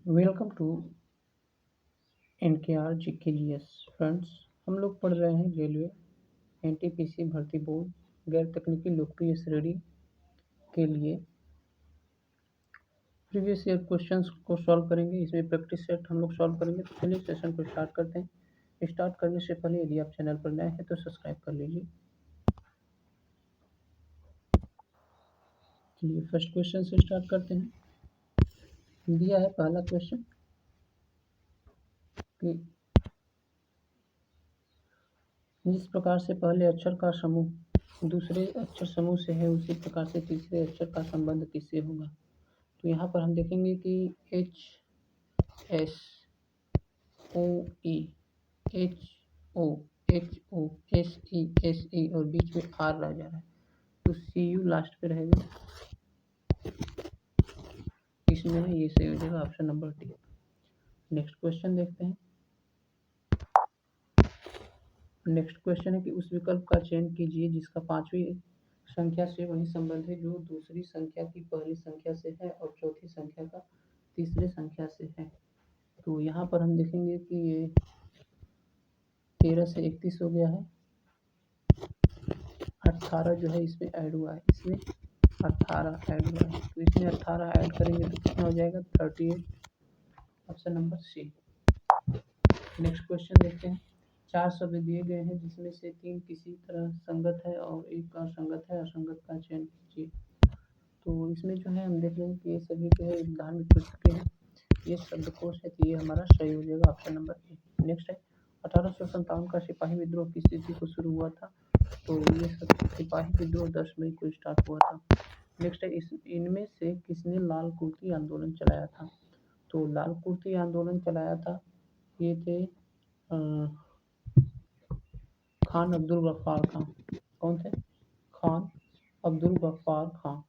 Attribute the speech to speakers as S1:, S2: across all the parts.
S1: Welcome to NKR GKGS friends. हम लोग पढ़ रहे हैं रेलवे NTPC भर्ती बोर्ड गैर तकनीकी लोकप्रिय श्रेणी के लिए प्रीवियस ईयर क्वेश्चंस को सॉल्व करेंगे। इसमें प्रैक्टिस सेट हम लोग सॉल्व करेंगे। तो चलिए सेशन को स्टार्ट करते हैं। स्टार्ट करने से पहले यदि आप चैनल पर नए हैं तो सब्सक्राइब कर लीजिए। चलिए फर्स्ट क्वेश्चन से स्टार्ट करते हैं। दिया है पहला क्वेश्चन कि जिस प्रकार से पहले अक्षर का समूह दूसरे अक्षर समूह से है, उसी प्रकार से तीसरे अक्षर का संबंध किससे होगा। तो यहाँ पर हम देखेंगे कि HSOE HO HOSE और बीच में R रह जा रहा है, तो CU लास्ट पे रहेगा। इसमें है ये सही हो जाएगा, option number D. Next question देखते हैं। नेक्स्ट क्वेश्चन है कि उस विकल्प का चयन कीजिए जिसका पांचवी संख्या से वही संबंध है जो दूसरी संख्या की पहली संख्या से है और चौथी संख्या का तीसरे संख्या से है। तो यहाँ पर हम देखेंगे कि ये 13 से 31 हो गया है, 18 जो है इसमें ऐड हुआ है, इसमें 18 ऐड हुआ है, तो इसमें 18 ऐड करेंगे तो कितना हो जाएगा 38, option number C. Next question देखते हैं। 4 शब्द दिए गए हैं जिसमें से 3 किसी तरह संगत है और एक असंगत है, असंगत का चयन कीजिए। तो इसमें जो है हम देख रहे हैं कि ये सभी जो है धार्मिक पुस्तकें हैं, ये शब्दकोश है, तो ये हमारा सही हो जाएगा, ऑप्शन नंबर ए। नेक्स्ट है 1857 का सिपाही विद्रोह किस तिथि को शुरू हुआ था। तो ये सिपाही विद्रोह 10 मई को स्टार्ट हुआ था। नेक्स्ट है इनमें से किसने लाल कुर्ती आंदोलन चलाया था। तो लाल कुर्ती आंदोलन चलाया था, ये थे खान अब्दुल गफ्फार खान। कौन थे? खान अब्दुल गफ्फार खान।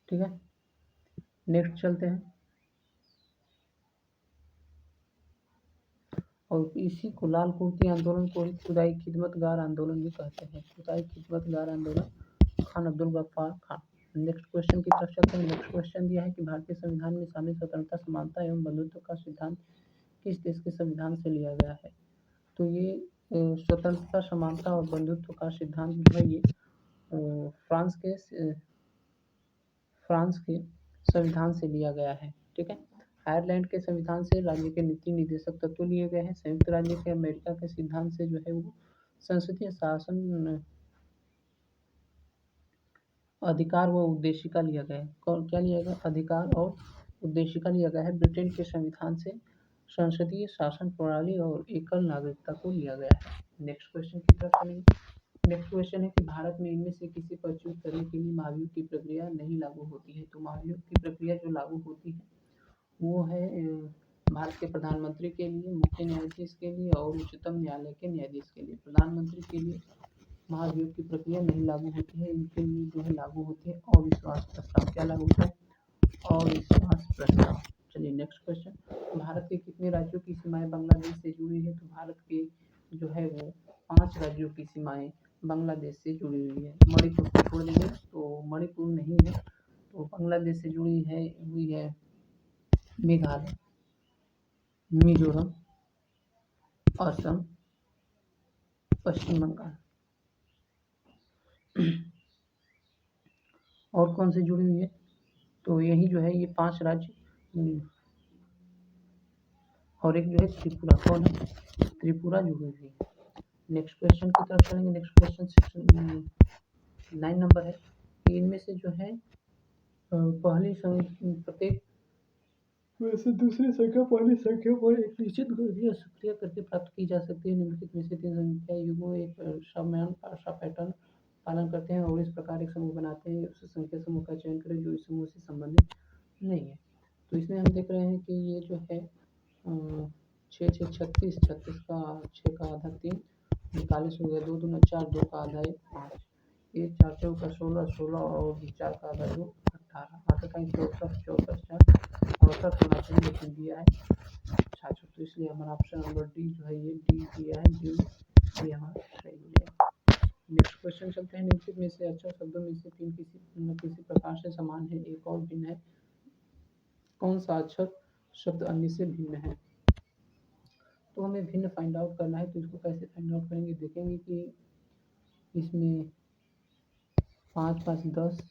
S1: ठीक है, नेक्स्ट चलते हैं। और इसी को लाल कुर्ती आंदोलन को ही खुदाई खिदमतगार आंदोलन भी कहते हैं। खुदाई खिदमतगार आंदोलन खान अब्दुल गफ्फार खान। नेक्स्ट क्वेश्चन की तरफ चलते हैं। नेक्स्ट क्वेश्चन दिया है कि भारतीय संविधान में शामिल स्वतंत्रता, समानता एवं बंधुत्व का सिद्धांत किस देश के संविधान से लिया गया है। तो ये स्वतंत्रता, समानता और बंधुत्व का सिद्धांत जो है ये फ्रांस के संविधान से लिया गया है। ठीक है, आयरलैंड के संविधान से राज्य के नीति निर्देशक तत्व लिए गए हैं। संयुक्त राज्य के अमेरिका के सिद्धांत से जो है वो संसदीय शासन अधिकार व उद्देशिका लिया गया है। क्या लिया गया? अधिकार और उद्देशिका लिया गया है। ब्रिटेन के संविधान से संसदीय शासन प्रणाली और एकल नागरिकता को लिया गया है। नेक्स्ट क्वेश्चन की तरफ चलेंगे। नेक्स्ट क्वेश्चन है कि भारत में इनमें से किसी पर चूक करने के लिए महाभियोग की प्रक्रिया नहीं लागू होती है। तो महाभियोग की प्रक्रिया जो लागू होती है वो है भारत के प्रधानमंत्री के लिए, मुख्य न्यायाधीश के लिए और उच्चतम न्यायालय के न्यायाधीश के लिए। प्रधानमंत्री के लिए महाभियोग की प्रक्रिया नहीं लागू होती है, इनके लिए जो है लागू होती है अविश्वास प्रस्ताव। क्या लागू होता है? अविश्वास प्रस्ताव। चलिए नेक्स्ट क्वेश्चन। भारत के कितने राज्यों की सीमाएं बांग्लादेश से जुड़ी है। तो भारत के जो है वो 5 राज्यों की सीमाएं बांग्लादेश से जुड़ी हुई है। मणिपुर को छोड़ देंगे तो मणिपुर नहीं है, तो बांग्लादेश से जुड़ी हुई है मेघालय, मिजोरम, असम, पश्चिम बंगाल। और कौन से जुड़ी हुई है? तो यही जो है ये 5 राज्य और एक जो है त्रिपुरा। कौन है? त्रिपुरा जुड़ी हुई है। नेक्स्ट क्वेश्चन की तरफ चलेंगे। नेक्स्ट क्वेश्चन सेक्शन 9 नंबर है। इनमें से जो है पहली प्रत्येक वैसे दूसरी संख्या पहली संख्या पर एक निश्चित गणितीय सक्रिय करके प्राप्त की जा सकती है। निम्नलिखित में से 3 संख्या युग्मों एक समान पैटर्न पालन करते हैं और इस प्रकार एक समूह बनाते हैं। उस संख्या समूह का चयन करें जो इस समूह से संबंधित नहीं है। तो इसमें हम देख रहे हैं कि ये जो है 6 6 36, 36 का 6 का आधा 3, 41 हो गया, 2 दूना 4, 2 का आधा 1 5, 1 4 4 का 16, 16 और 4 का आधा 2 18, आधा का 64, 64 4 68 होना चाहिए, लेकिन दिया है 66। तो इसलिए हमारा ऑप्शन नंबर डी जो है ये डी दिया है, डी ये हमारा सही हो जाएगा। नेक्स्ट क्वेश्चन चलते हैं। निम्नलिखित में से अक्षर शब्दों में से तीन किसी न किसी प्रकार से समान है, एक और भिन्न है। कौन सा अक्षर शब्द अन्य से भिन्न है? तो हमें भिन्न फाइंड आउट करना है। तो इसको कैसे फाइंड आउट करेंगे? देखेंगे कि इसमें 5 5 10,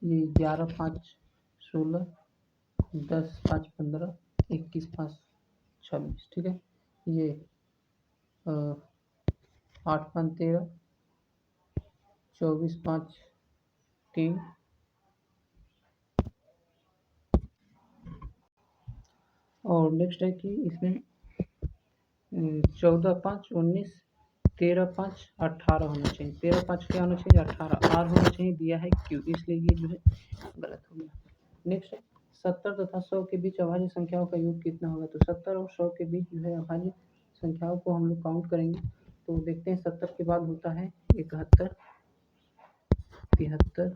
S1: ये 11 5 16, 10 5 15, 21 5 26, ठीक है। ये 8 5 13, 24 5 3, और नेक्स्ट है कि इसमें 14 5 19, 13 5 18 होना चाहिए। 13 5 क्या होना चाहिए? 18 आर होना चाहिए, दिया है क्यू, इसलिए ये जो है गलत हो गया। नेक्स्ट है 70 तथा 100 के बीच अभाज्य संख्याओं का योग कितना होगा? तो 70 और 100 के बीच जो है अभाज्य संख्याओं को हम लोग काउंट करेंगे। तो देखते हैं 70 के बाद होता है 71, 73,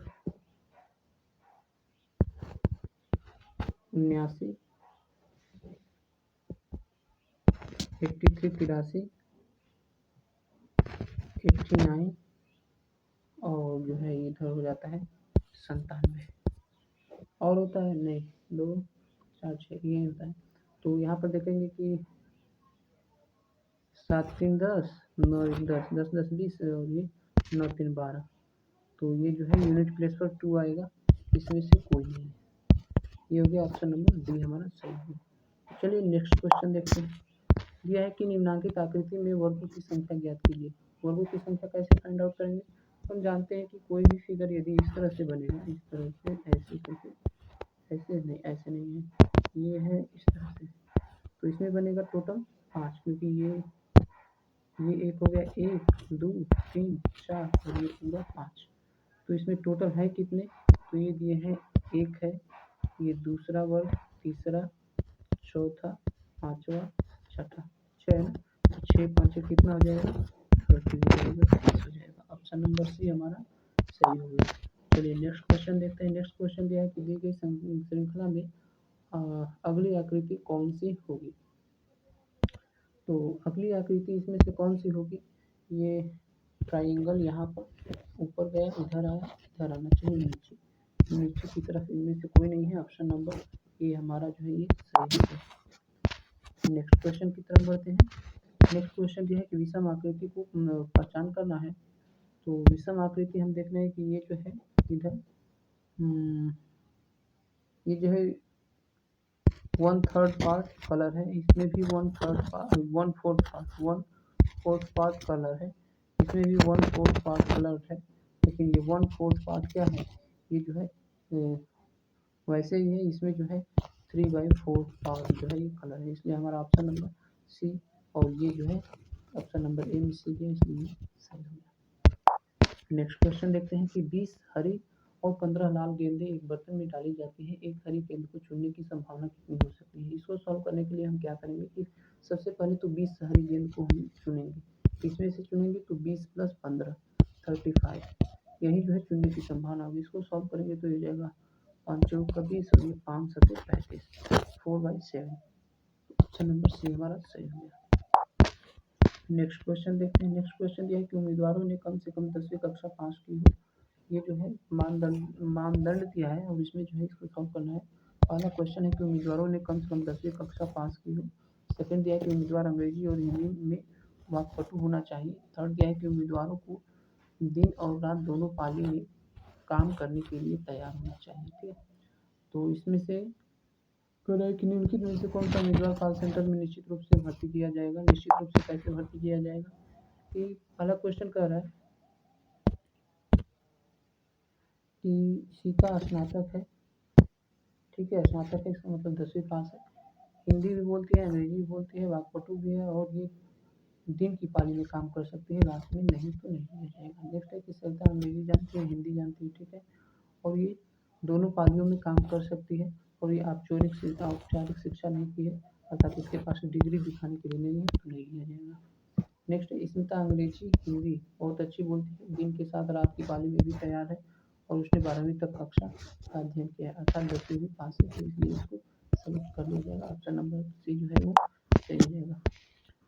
S1: 79, 83, 83, 89, और जो है इधर हो जाता है 97। और होता है नहीं, 2 4 6 ये होता है। तो यहाँ पर देखेंगे कि 7 3 10, 9 1 10, 10 10 20, और ये 9 3 12। तो ये जो है यूनिट प्लेस पर 2 आएगा, इसमें से कोई नहीं है। ये हो गया ऑप्शन नंबर डी हमारा सही है। चलिए नेक्स्ट क्वेश्चन देखते हैं। दिया है कि निम्नांकित आकृति में वर्गों की संख्या ज्ञात कीजिए। वर्गों की संख्या कैसे फाइंड आउट करेंगे? हम जानते हैं कि कोई भी फिगर यदि इस तरह से बनेगा, इस तरह से, ऐसे कैसे, ऐसे नहीं, ऐसे नहीं है, ये है इस तरह से, तो इसमें बनेगा टोटल 5, क्योंकि ये एक हो गया, 1 2 3 4, और ये पूरा 5। तो इसमें टोटल है कितने? तो ये दिए हैं, एक है, ये दूसरा वर्ग, तीसरा, चौथा, पांचवा, छठा, 6 है ना। तो 6 5 कितना हो जाएगा? 30 हो जाएगा, 30 हो जाएगा। ऑप्शन नंबर सी हमारा सही हो गया। चलिए नेक्स्ट क्वेश्चन देखते हैं। नेक्स्ट क्वेश्चन दिया है कि दी गई श्रृंखला में अगली आकृति कौन सी होगी? तो अगली आकृति इसमें से कौन सी होगी? ये ट्राइंगल यहाँ पर ऊपर गया, इधर आया, इधर आना चाहिए नीचे, नीचे की तरफ इनमें से कोई नहीं है। ऑप्शन नंबर ए हमारा जो है ये सही है। नेक्स्ट क्वेश्चन की तरफ बढ़ते हैं। नेक्स्ट क्वेश्चन ये है कि विषम आकृति को पहचान करना है। तो विषम आकृति हम देख रहे हैं कि ये जो है इधर ये जो है 1/3 पार्ट कलर है, इसमें भी 1/3 पार्ट, 1/4 पार्ट, 1/4 पार्ट कलर है, इसमें भी 1/4 पार्ट कलर है। लेकिन ये 1/4 पार्ट क्या है? ये जो है वैसे ही है, इसमें जो है 3/4 पार्ट जो है ये कलर है, इसलिए हमारा ऑप्शन नंबर सी, और ये जो है ऑप्शन नंबर ए में सी है, इसलिए सही हो गया। नेक्स्ट क्वेश्चन देखते हैं कि 20 हरी और 15 लाल गेंदें एक बर्तन में डाली जाती हैं, एक हरी गेंद को चुनने की संभावना कितनी हो सकती है? इसको सॉल्व करने के लिए हम क्या करेंगे कि सबसे पहले तो 20 हरी गेंद को हम चुनेंगे, इसमें से चुनेंगे तो 20 + 15 35, यही जो है चुनने की संभावना होगी। इसको सॉल्व करेंगे तो ये जाएगा 5 चौक का 20, और ये 5 7 35, 4/7। ऑप्शन नंबर सी हमारा सही हो गया। नेक्स्ट क्वेश्चन देखते हैं। नेक्स्ट क्वेश्चन दिया है कि उम्मीदवारों ने कम से कम 10वीं कक्षा पास की हो। ये जो है मानदंड दिया है, और इसमें जो है इसको सॉल्व करना है। पहला क्वेश्चन है कि उम्मीदवारों ने कम से कम 10वीं कक्षा पास की हो। सेकंड दिया है कि उम्मीदवार अंग्रेजी और हिंदी में वाकपटु होना चाहिए। थर्ड दिया है कि उम्मीदवारों को दिन और रात दोनों पाली में काम करने के लिए तैयार होना चाहिए। ठीक है, तो इसमें से कह रहा है कि निम्नलिखित में से कौन सा उम्मीदवार कॉल सेंटर में निश्चित रूप से भर्ती किया जाएगा? निश्चित रूप से कैसे भर्ती किया जाएगा? कि पहला क्वेश्चन कह रहा है कि सीता स्नातक है, ठीक है, स्नातक है, इसका मतलब 10वीं पास है, हिंदी भी बोलती है, अंग्रेजी भी बोलती है, वाकपटु भी है, और ये दिन की पाली में काम कर सकती है। लास्ट में नहीं तो नहीं रह जाएगा। नेक्स्ट है कि सरिता अंग्रेजी जानती है, हिंदी जानती है, ठीक है, और ये दोनों पालियों में काम कर सकती है, और ये औपचारिक शिक्षा नहीं की है, अर्थात इसके पास डिग्री दिखाने के लिए नहीं है, तो नहीं लिया जाएगा। नेक्स्ट है स्मिता अंग्रेजी हिंदी बहुत अच्छी बोलती है, दिन के साथ रात की पाली में भी तैयार है, और उसने 12वीं तक कक्षा का अध्ययन किया है, अर्थात 10वीं भी पास है, तो इसलिए इसको सेलेक्ट कर लिया जाएगा। ऑप्शन नंबर सी जो है वो सही हो जाएगा।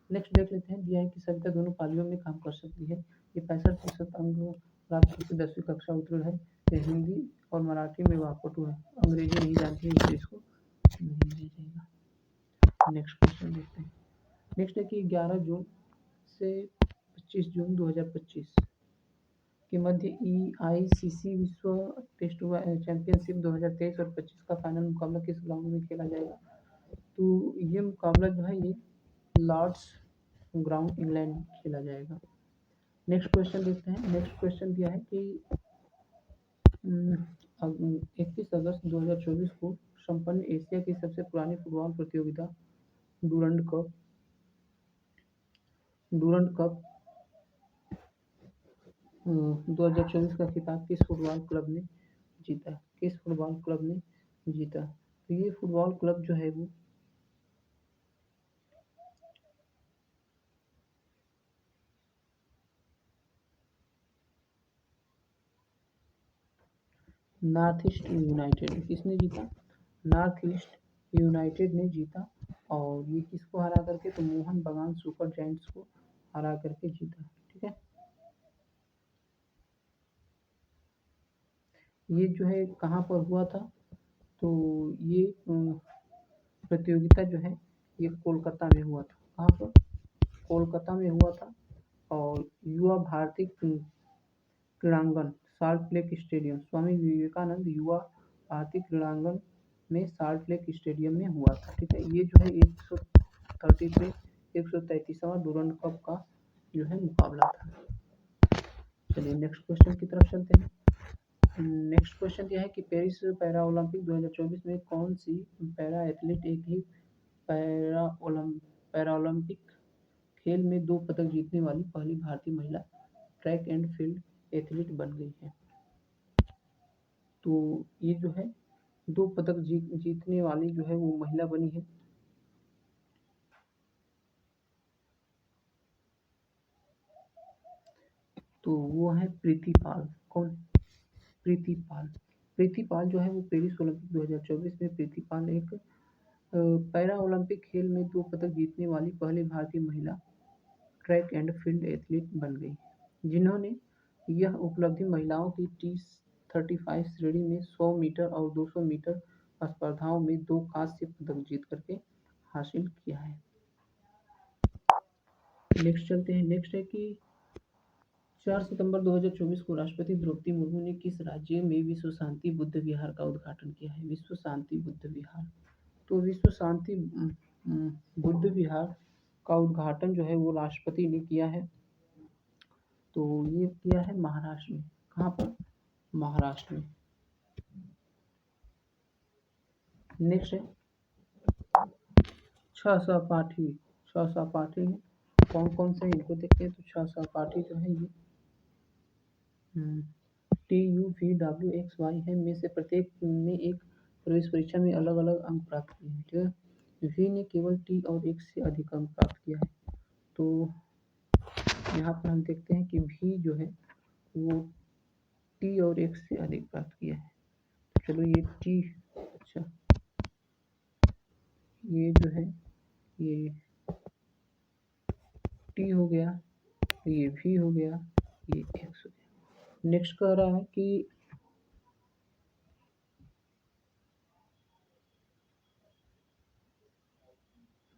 S1: नेक्स्ट देख लेते हैं। दिया है कि सविता दोनों पालियों में काम कर सकती है। ये 65% अंक प्राप्त करके 10वीं कक्षा उत्तीर्ण है। ये हिंदी और मराठी में वाकपटु है, अंग्रेजी नहीं जानती है इसलिए इसको नहीं दिया जाएगा। नेक्स्ट क्वेश्चन देखते हैं। नेक्स्ट है कि 11 जून से 25 जून 2025 के मध्य ICC विश्व टेस्ट चैंपियनशिप 2023 और 25 का फाइनल मुकाबला किस ग्राउंड में खेला जाएगा? तो ये मुकाबला जो है ये लॉर्ड्स ग्राउंड इंग्लैंड में खेला जाएगा। नेक्स्ट क्वेश्चन देखते हैं। नेक्स्ट क्वेश्चन दिया है कि 31 अगस्त 2024 को संपन्न एशिया की सबसे पुरानी फुटबॉल प्रतियोगिता डूरंड कप 2024 का खिताब किस फुटबॉल क्लब ने जीता? किस फुटबॉल क्लब ने जीता? तो ये फुटबॉल क्लब जो है वो नॉर्थ ईस्ट यूनाइटेड। किसने जीता? नॉर्थ ईस्ट यूनाइटेड ने जीता। और ये किसको हरा करके? तो मोहन बगान सुपर जायंट्स को हरा करके जीता। ठीक है, ये जो है कहाँ पर हुआ था? तो ये प्रतियोगिता जो है ये कोलकाता में हुआ था। कहाँ पर? कोलकाता में हुआ था। और युवा Bharti क्रीड़ांगन salt lake stadium, Swami Vivekananda युवा भारती क्रीड़ांगन में साल्ट लेक स्टेडियम में हुआ था। ठीक है, ये जो है 133वां डूरंड कप का जो है मुकाबला था। चलिए नेक्स्ट क्वेश्चन की तरफ चलते हैं। नेक्स्ट क्वेश्चन यह है कि पेरिस पैरा ओलंपिक 2024 में कौन सी पैरा एथलीट एक ही पैरा ओलंपिक खेल में 2 पदक जीतने वाली पहली भारतीय महिला ट्रैक एंड फील्ड एथलीट बन गई है? तो ये जो है 2 पदक जीतने वाली जो है वो महिला बनी है। तो वो है प्रीति पाल। कौन? प्रीति पाल। प्रीति पाल जो है वो पेरिस ओलंपिक 2024 में प्रीति पाल एक पैरा ओलंपिक खेल में 2 पदक जीतने वाली पहली भारतीय महिला ट्रैक एंड फील्ड एथलीट बन गई, जिन्होंने यह उपलब्धि महिलाओं की T35 श्रेणी में 100 मीटर और 200 मीटर स्पर्धाओं में 2 कांस्य पदक जीत करके हासिल किया है। नेक्स्ट चलते हैं। नेक्स्ट है कि 4 सितंबर 2024 को राष्ट्रपति द्रौपदी मुर्मू ने किस राज्य में विश्व शांति बुद्ध विहार का उद्घाटन किया है? विश्व शांति बुद्ध विहार। तो विश्व शांति बुद्ध विहार का उद्घाटन जो है वो राष्ट्रपति ने किया है। तो ये किया है महाराष्ट्र में। कहाँ पर? महाराष्ट्र में। नेक्स्ट है 6 सहपाठी। 6 सहपाठी हैं, कौन कौन से इनको देखते हैं? तो 6 सहपाठी जो है ये TUVWXY है में से प्रत्येक ने एक प्रवेश परीक्षा में अलग अलग अंक प्राप्त किए हैं। ठीक है, V ने केवल T और X से अधिक अंक प्राप्त किया है। तो यहाँ पर हम देखते हैं कि V जो है वो T और X से अधिक प्राप्त किया है। तो चलो ये T, अच्छा ये जो है ये T हो गया, ये V हो गया, ये X हो गया। नेक्स्ट कह रहा है कि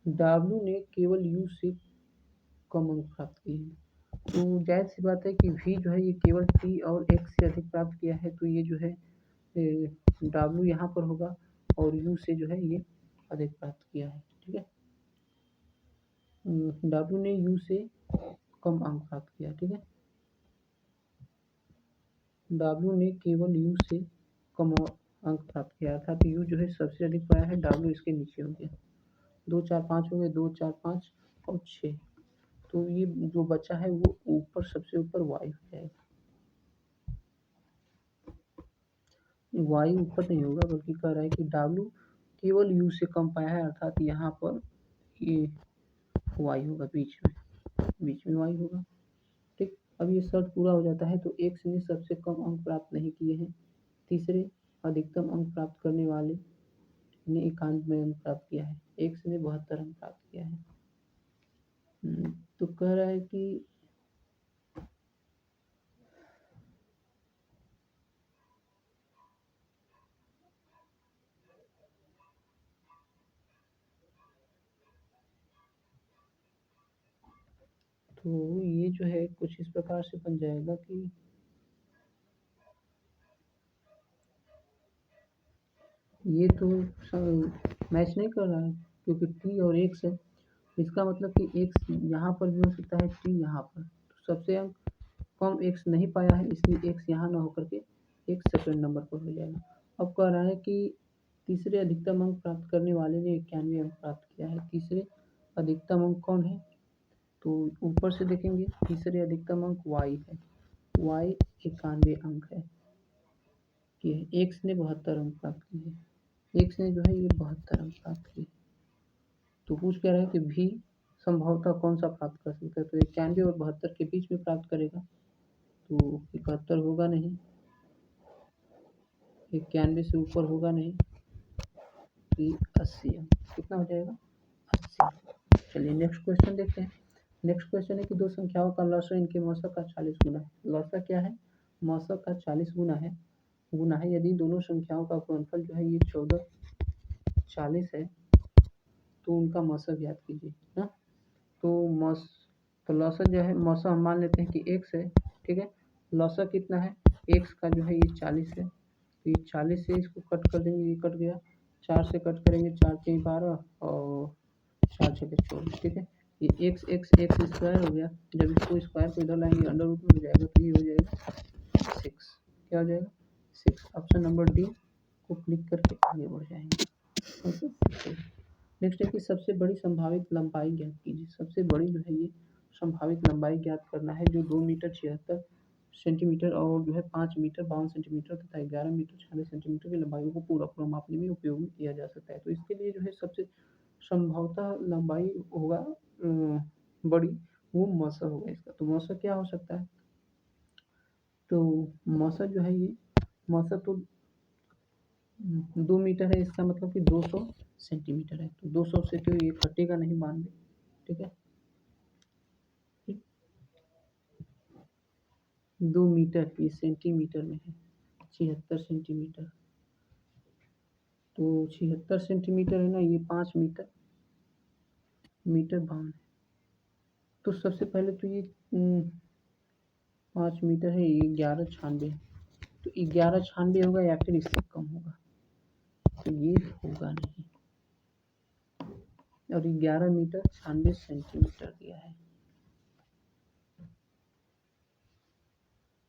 S1: W ने केवल U से कम अंक प्राप्त किए हैं। तो जाहिर सी बात है कि V जो है ये केवल T और X से अधिक प्राप्त किया है। तो ये जो है W यहाँ पर होगा और U से जो है ये अधिक प्राप्त किया है। ठीक है, W ने U से कम अंक प्राप्त किया। ठीक है, W ने केवल U से कम अंक प्राप्त किया, अर्थात U जो है सबसे अधिक पाया है, W इसके नीचे हो गया। 2 4 5 हो गए, 2 4 5 और 6। तो ये जो बचा है वो ऊपर सबसे ऊपर Y हो जाएगा। Y ऊपर नहीं होगा, बल्कि कह रहा है कि W केवल U से कम पाया है, अर्थात यहाँ पर ये Y होगा, बीच में Y होगा। ठीक, अब ये शर्त पूरा हो जाता है तो X ने सबसे कम अंक प्राप्त नहीं किए हैं। तीसरे अधिकतम अंक प्राप्त करने वाले ने 91 अंक प्राप्त किया है। X ने 72 अंक प्राप्त किया है। तो कह रहा है कि तो ये जो है कुछ इस प्रकार से बन जाएगा कि ये तो मैच नहीं कर रहा है, क्योंकि टी और एक्स है। इसका मतलब कि एक्स यहाँ पर भी हो सकता है, टी यहाँ पर। तो सबसे कम एक्स नहीं पाया है, इसलिए एक्स यहाँ ना होकर के एक सेकंड नंबर पर हो जाएगा। अब कह रहा है कि तीसरे अधिकतम अंक प्राप्त करने वाले ने 91 अंक प्राप्त किया है। तीसरे अधिकतम अंक कौन है? तो ऊपर से देखेंगे, तीसरे अधिकतम अंक y है। y 91 अंक है। ये एक्स ने 72 अंक प्राप्त किए हैं। एक्स ने जो है ये 72 अंक प्राप्त किए। तो पूछ कह रहा है कि भी संभवतः कौन सा प्राप्त कर सकता है? तो 91 और 72 के बीच में प्राप्त करेगा, तो 71 होगा नहीं, 91 से ऊपर होगा नहीं, कि 80 अंक। कितना हो जाएगा? 80। चलिए नेक्स्ट क्वेश्चन देखते हैं। नेक्स्ट क्वेश्चन है कि दो संख्याओं का लॉसर इनके मौसक का 40 गुना है। लॉसर क्या है? मौसक का 40 गुना है। यदि दोनों संख्याओं का गुणनफल जो है ये 14 40 है, तो उनका मौसक ज्ञात कीजिए ना। तो तो लॉसर जो है, मौसक हम मान लेते हैं कि x है, ठीक है। लॉसर कितना है? x का जो है ये 40 है, तो ये 40 से इसको कट कर देंगे, ये कट गया। 4 से कट करेंगे, 4 के 12 और 4 छः 24, ठीक है। ये एक्स एक्स एक्स स्क्वायर हो गया। जब इसको स्क्वायर को इधर लाएंगे अंडर रूट में हो जाएगा, तो ये हो जाएगा 6। क्या हो जाएगा? 6। ऑप्शन नंबर डी को क्लिक करके आगे बढ़ जाएंगे। ओके। नेक्स्ट है कि सबसे बड़ी संभावित लंबाई ज्ञात कीजिए। सबसे बड़ी जो है ये संभावित लंबाई ज्ञात करना है, जो 2 मीटर 76 सेंटीमीटर और जो है 5 मीटर 52 सेंटीमीटर तथा 11 मीटर 46 सेंटीमीटर की लंबाई को पूरा मापने में उपयोग में किया जा सकता है। तो इसके लिए जो है सबसे संभवतः लंबाई होगा बड़ी, वो मौसर होगा इसका। तो मौसर क्या हो सकता है? तो मौसर जो है ये मौसर तो 2 मीटर है, इसका मतलब कि 200 सेंटीमीटर है। तो 200 से तो ये कटेगा नहीं 92, ठीक है। 2 मीटर ये सेंटीमीटर में है, 76 सेंटीमीटर। तो 76 सेंटीमीटर है ना, ये 5 मीटर 52 है। तो सबसे पहले तो ये 5 मीटर है, ये 1196 है। तो 1196 होगा या फिर इससे कम होगा, तो ये होगा नहीं। और 11 मीटर 96 सेंटीमीटर दिया है,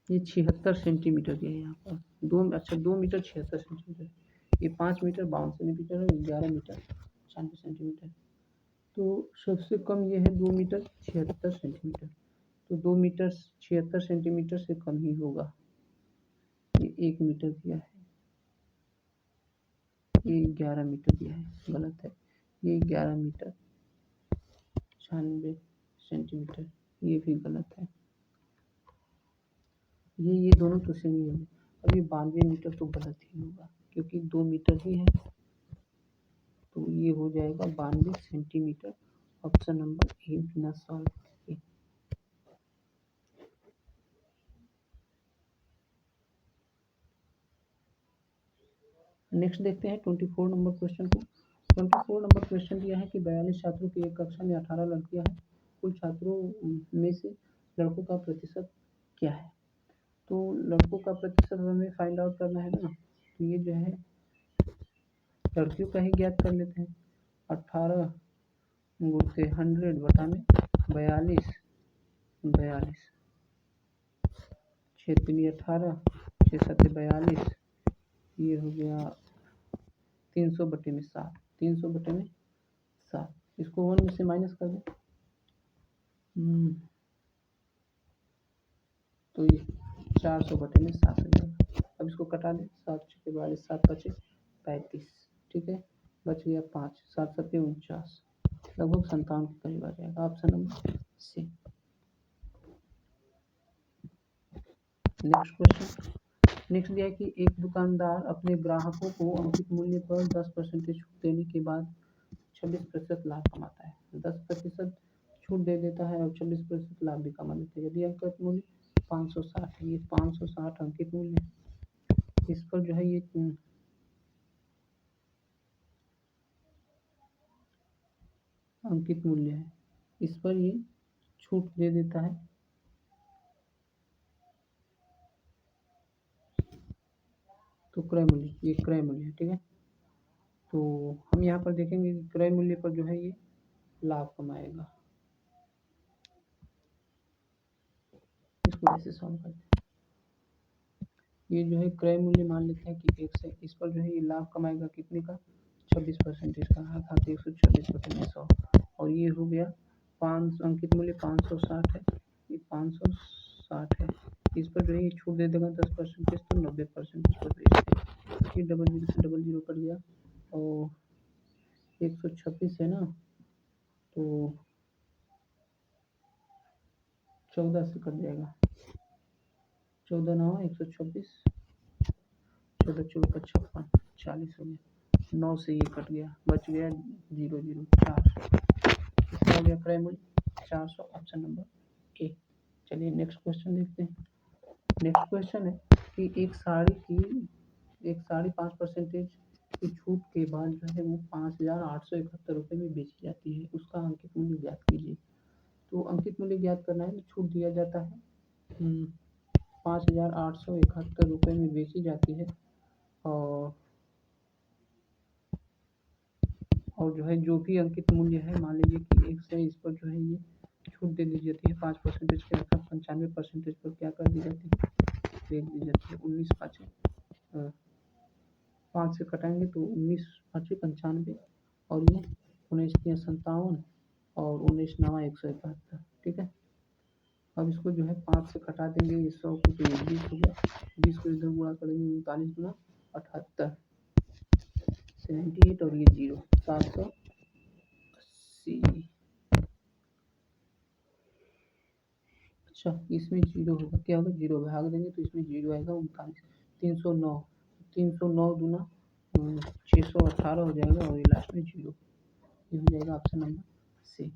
S1: ये 76 सेंटीमीटर दिया है यहाँ पर। 2 मीटर 76 सेंटीमीटर, ये 5 मीटर 52 सेंटीमीटर है, 11 मीटर 96 सेंटीमीटर। तो सबसे कम ये है 2 मीटर 76 सेंटीमीटर। तो 2 मीटर 76 सेंटीमीटर से कम ही होगा। ये 1 मीटर दिया है, ये 11 मीटर दिया है, गलत है। ये 11 मीटर 96 सेंटीमीटर, ये भी गलत है। ये दोनों तो सेम ही होंगे। अब ये 92 मीटर तो गलत ही होगा, क्योंकि 2 मीटर ही है। तो ये हो जाएगा 92 सेंटीमीटर। ऑप्शन नंबर ए बिना सॉल्व किए। नेक्स्ट देखते हैं 24 नंबर क्वेश्चन को। 24 नंबर क्वेश्चन दिया है कि 42 छात्रों की एक कक्षा में 18 लड़कियां हैं। कुल छात्रों में से लड़कों का प्रतिशत क्या है? तो लड़कों का प्रतिशत हमें फाइंड आउट करना है ना। तो ये जो है लड़कियों का ही ज्ञात कर लेते हैं। 18 गुणते 100 बटा में 42 42 6 3 18 6 7 42, ये हो गया 300 बटे में 7, 300 बटे में 7। इसको 1 में से माइनस कर दें, तो ये 400 बटे में 7 हो जाएगा। अब इसको कटा दें, 7 छः 42 7 पचे 35, ठीक है। बच गया 5 7 7 49, लगभग 57 के करीब आ जाएगा। Option number C. Next question. Next दिया है कि एक दुकानदार अपने ग्राहकों को अंकित मूल्य पर 10% छूट देने के बाद 26% लाभ कमाता है। 10% छूट दे देता है और 26% लाभ भी कमा लेता है। यदि अंकित मूल्य 560 है, ये 560 अंकित मूल्य है। इस पर जो है ये अंकित मूल्य है, इस पर ये छूट दे देता है। तो क्रय मूल्य, ये क्रय मूल्य है, ठीक है। तो हम यहाँ पर देखेंगे कि क्रय मूल्य पर जो है ये लाभ कमाएगा। इसको ऐसे सॉल्व करते हैं। ये जो है क्रय मूल्य मान लेते हैं कि 1 से, इस पर जो है ये लाभ कमाएगा कितने का, 26% का, अर्थात 126/100। और ये हो गया 5 अंकित मूल्य 560 है, ये 560 है। इस पर जो है ये छूट दे देगा 10%, तो 90% पर बेच देगा। ये डबल जीरो से डबल जीरो कट गया और 126 है ना, तो 14 से कट जाएगा। 14 9 126, 14 14 55, 40 हो गया। 9 से ये कट गया, बच गया 0 0 400। इसका हो गया क्रय मूल्य 400, ऑप्शन नंबर ए। चलिए नेक्स्ट क्वेश्चन देखते हैं। नेक्स्ट क्वेश्चन है कि एक साड़ी 5% की छूट के बाद जो है वो 5,871 रुपये में बेची जाती है, उसका अंकित मूल्य ज्ञात कीजिए। तो अंकित मूल्य ज्ञात करना है तो छूट दिया जाता है 5,871 रुपये में बेची जाती है। और जो है जो भी अंकित मूल्य है, मान लीजिए कि 1 से, इस पर जो है ये छूट दे दी जाती है 5% के, अर्थात 95% पर क्या कर दी जाती है, दे दी जाती है। 19 5 5 से कटाएंगे तो 19 5 95, और ये 19 3 57, और 19 9 171, ठीक है। अब इसको जो है 5 से कटा देंगे, 100 को तो 20 हो गया, 20 को इधर गुणा करेंगे 39 गुना 78, 78, और ये 0 780। अच्छा, इसमें 0 होगा, क्या होगा, 0 भाग देंगे तो इसमें 0 आएगा 39। 309, 309 दूना 618 हो जाएगा, और ये लास्ट में 0, ये हो जाएगा option number C.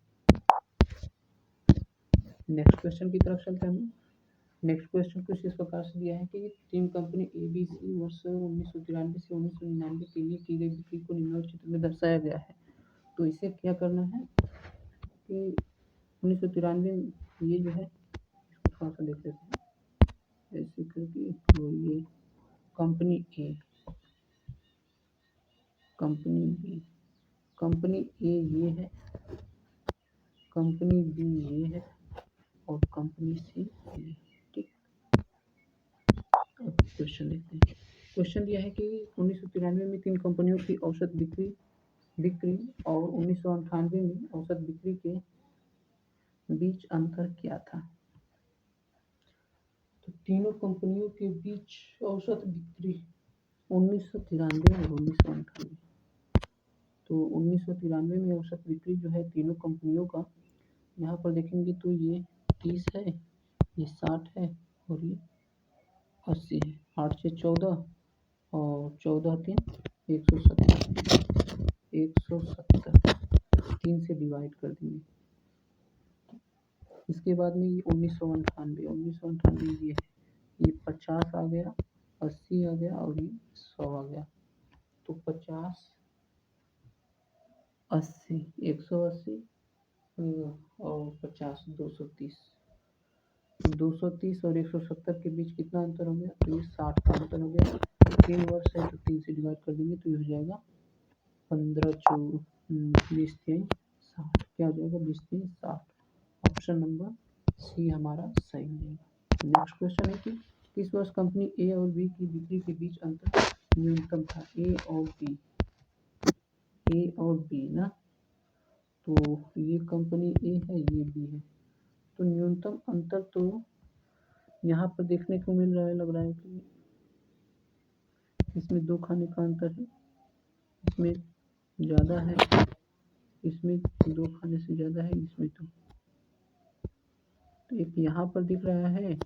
S1: Next question की तरफ चलते हैं हम। नेक्स्ट क्वेश्चन कुछ इस प्रकार से दिया है कि टीम कंपनी ABC वर्ष 1993 से 1999 के लिए की गई बिक्री को निम्नलिखित चित्र में दर्शाया गया है। तो इसे क्या करना है कि 1993 ये जो है, इसको थोड़ा सा देख लेते हैं ऐसे करके। तो ये कंपनी ए, कंपनी बी, कंपनी ए ये है, कंपनी बी ये है, और कंपनी सी ये, ठीक। अब क्वेश्चन देखते हैं। क्वेश्चन दिया है कि 1993 में 3 कंपनियों की औसत बिक्री और 1998 में औसत बिक्री के बीच अंतर क्या था। तो तीनों कंपनियों के बीच औसत बिक्री 1993 और 1998। तो 1993 में औसत बिक्री जो है तीनों कंपनियों का, यहाँ पर देखेंगे तो ये 30 है, ये 60 है, और ये 80 है। 8 से 14, और 14 3 170, 170 3 से डिवाइड कर देंगे। इसके बाद में ये 1998 ये है, ये 50 आ गया, 80 आ गया, और ये 100 आ गया। तो 50 80 180 और 50 230, 230 और 170 के बीच कितना अंतर हो गया, तो ये 60 का अंतर हो गया। 3 वर्ष है तो 3 से डिवाइड कर देंगे तो ये हो जाएगा 15 20 3 60, क्या हो जाएगा 20 3 60। ऑप्शन नंबर सी हमारा सही हो जाएगा। नेक्स्ट क्वेश्चन है कि किस वर्ष कंपनी ए और बी की बिक्री के बीच अंतर न्यूनतम था। ए और बी ना, तो ये कंपनी ए है, ये बी है। तो न्यूनतम अंतर तो यहाँ पर देखने को मिल रहा है, लग रहा है कि इसमें 2 खाने का अंतर है, इसमें ज़्यादा है, इसमें 2 खाने से ज़्यादा है, इसमें तो एक यहाँ पर दिख रहा है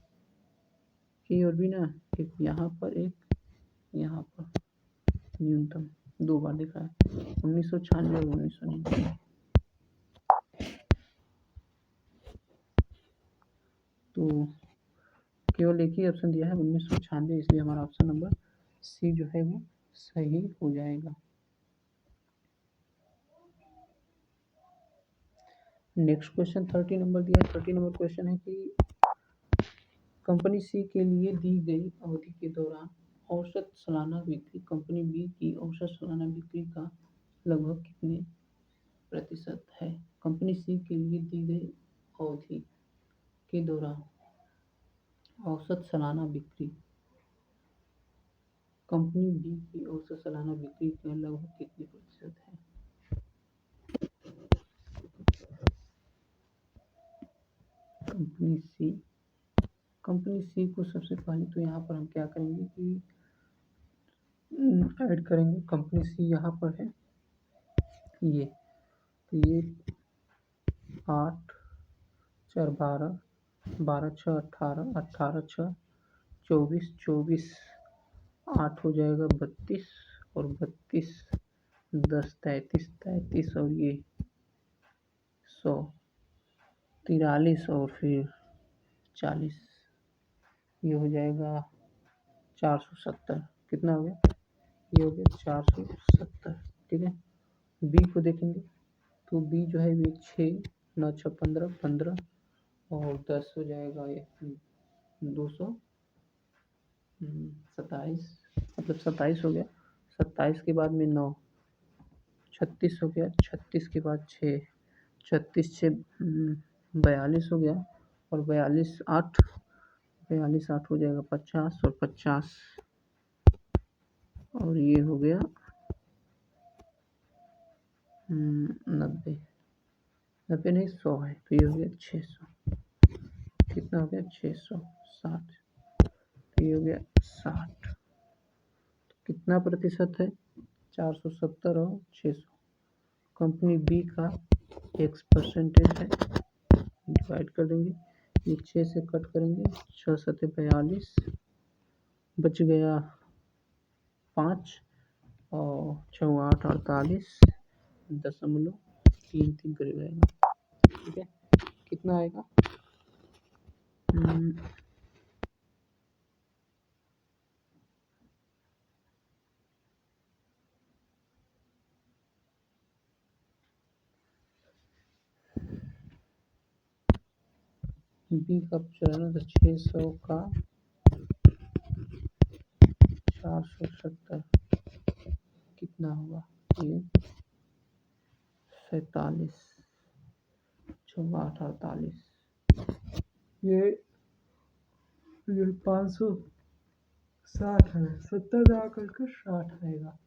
S1: ए और बी ना, एक यहाँ पर, एक यहाँ पर, न्यूनतम 2 बार दिख रहा है, 1996 और 1999। तो केवल एक ही ऑप्शन दिया है 1996, इसलिए हमारा ऑप्शन नंबर सी जो है वो सही हो जाएगा। नेक्स्ट क्वेश्चन 30 नंबर दिया है। 30 नंबर क्वेश्चन है कि कंपनी सी के लिए दी गई अवधि के दौरान औसत सालाना बिक्री कंपनी बी की औसत सालाना बिक्री का लगभग कितने प्रतिशत है। कंपनी सी के लिए दी गई अवधि के दौरान औसत सालाना बिक्री कंपनी बी की औसत सालाना बिक्री का लगभग कितने प्रतिशत है। कंपनी सी को सबसे पहले तो यहाँ पर हम क्या करेंगे कि ऐड करेंगे। कंपनी सी यहाँ पर है ये, तो ये 8 4 12 12 6 18 18 6 24 24 8 हो जाएगा 32 और 32 10 33 33 और ये 100 43 और फिर 40, ये हो जाएगा 470। कितना हो गया, ये हो गया 470। ठीक है, बी को देखेंगे तो बी जो है ये 6 9 6 15 15 और 10 हो जाएगा ये 227, मतलब 27 हो गया। 27 के बाद में 9 36 हो गया। 36 के बाद 6 36 से 42 हो गया और 42 8 हो जाएगा 50 और 50 और ये हो गया 90 90 नहीं 100 है, तो ये हो गया 600। कितना हो गया 660, तो ये हो गया 60। कितना प्रतिशत है 470 और 600। कंपनी बी का x परसेंटेज है, डिवाइड कर देंगे, ये 6 से कट करेंगे, 6 7 42 बच गया 5 और 6 8 48 .33 करीब आएगा। ठीक है, कितना आएगा बी का चलाना था 600 का 470 कितना होगा, ये 47 6 8 48, ये 560 है, 70 में आकर के 60 आएगा।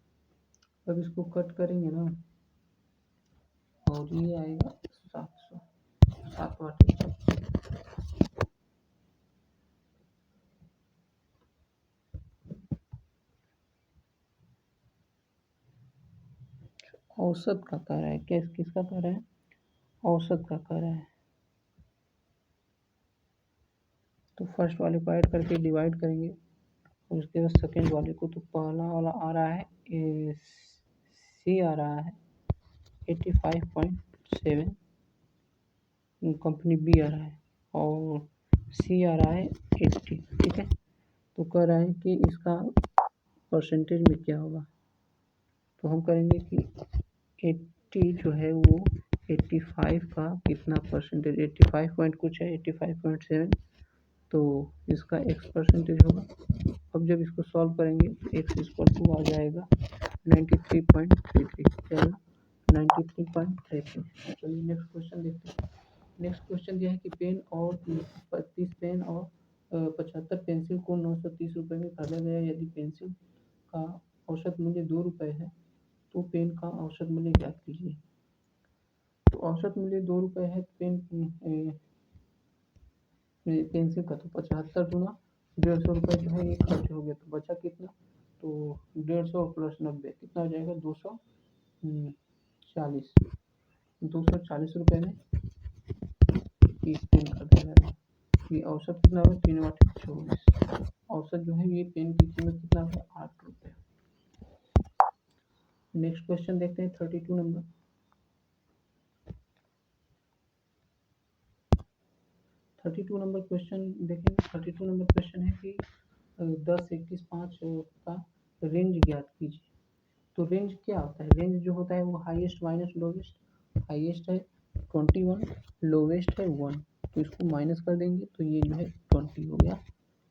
S1: अब इसको कट करेंगे ना और ये आएगा 700 7 8 औसत का कह रहा है, किसका कह रहा है, औसत का कह रहा है। तो फर्स्ट वाले को ऐड करके डिवाइड करेंगे और उसके बाद सेकेंड वाले को, तो पहला वाला आ रहा है सी आ रहा है 85.7, कंपनी बी आ रहा है और सी आ रहा है 80। ठीक है, तो कह रहा है कि इसका परसेंटेज में क्या होगा, तो हम करेंगे कि 80 जो है वो 85 का कितना परसेंटेज, 85 पॉइंट कुछ है 85.7, तो इसका x परसेंटेज होगा। अब जब इसको सॉल्व करेंगे तो x इक्वल टू आ जाएगा 93.33, क्या है 93.33। चलिए नेक्स्ट क्वेश्चन देखते हैं। नेक्स्ट क्वेश्चन यह है कि पेन और 30 पेन और 75 पेंसिल को 930 रुपये में खरीदा गया। यदि पेंसिल का औसत मूल्य 2 रुपये है तो पेन का औसत मूल्य ज्ञात कीजिए। तो औसत मूल्य 2 रुपये है, पेंसिल का, तो 75 गुना 150 रुपये जो है ये खर्च हो गया, तो बचा कितना, तो 150 प्लस 90 कितना हो जाएगा 240 रुपये में 30 पेन खरीदा जाएगा। ये औसत कितना होगा 3 8 24, औसत जो है ये पेन की कीमत कितना होगा 8 रुपये। नेक्स्ट क्वेश्चन देखते हैं 32 नंबर। 32 नंबर क्वेश्चन देखेंगे। 32 नंबर क्वेश्चन है कि 10 21 5 का रेंज ज्ञात कीजिए। तो रेंज क्या होता है, रेंज जो होता है वो हाईएस्ट माइनस लोवेस्ट, हाईएस्ट है 21, लोवेस्ट है 1, तो इसको माइनस कर देंगे तो ये जो है 20 हो गया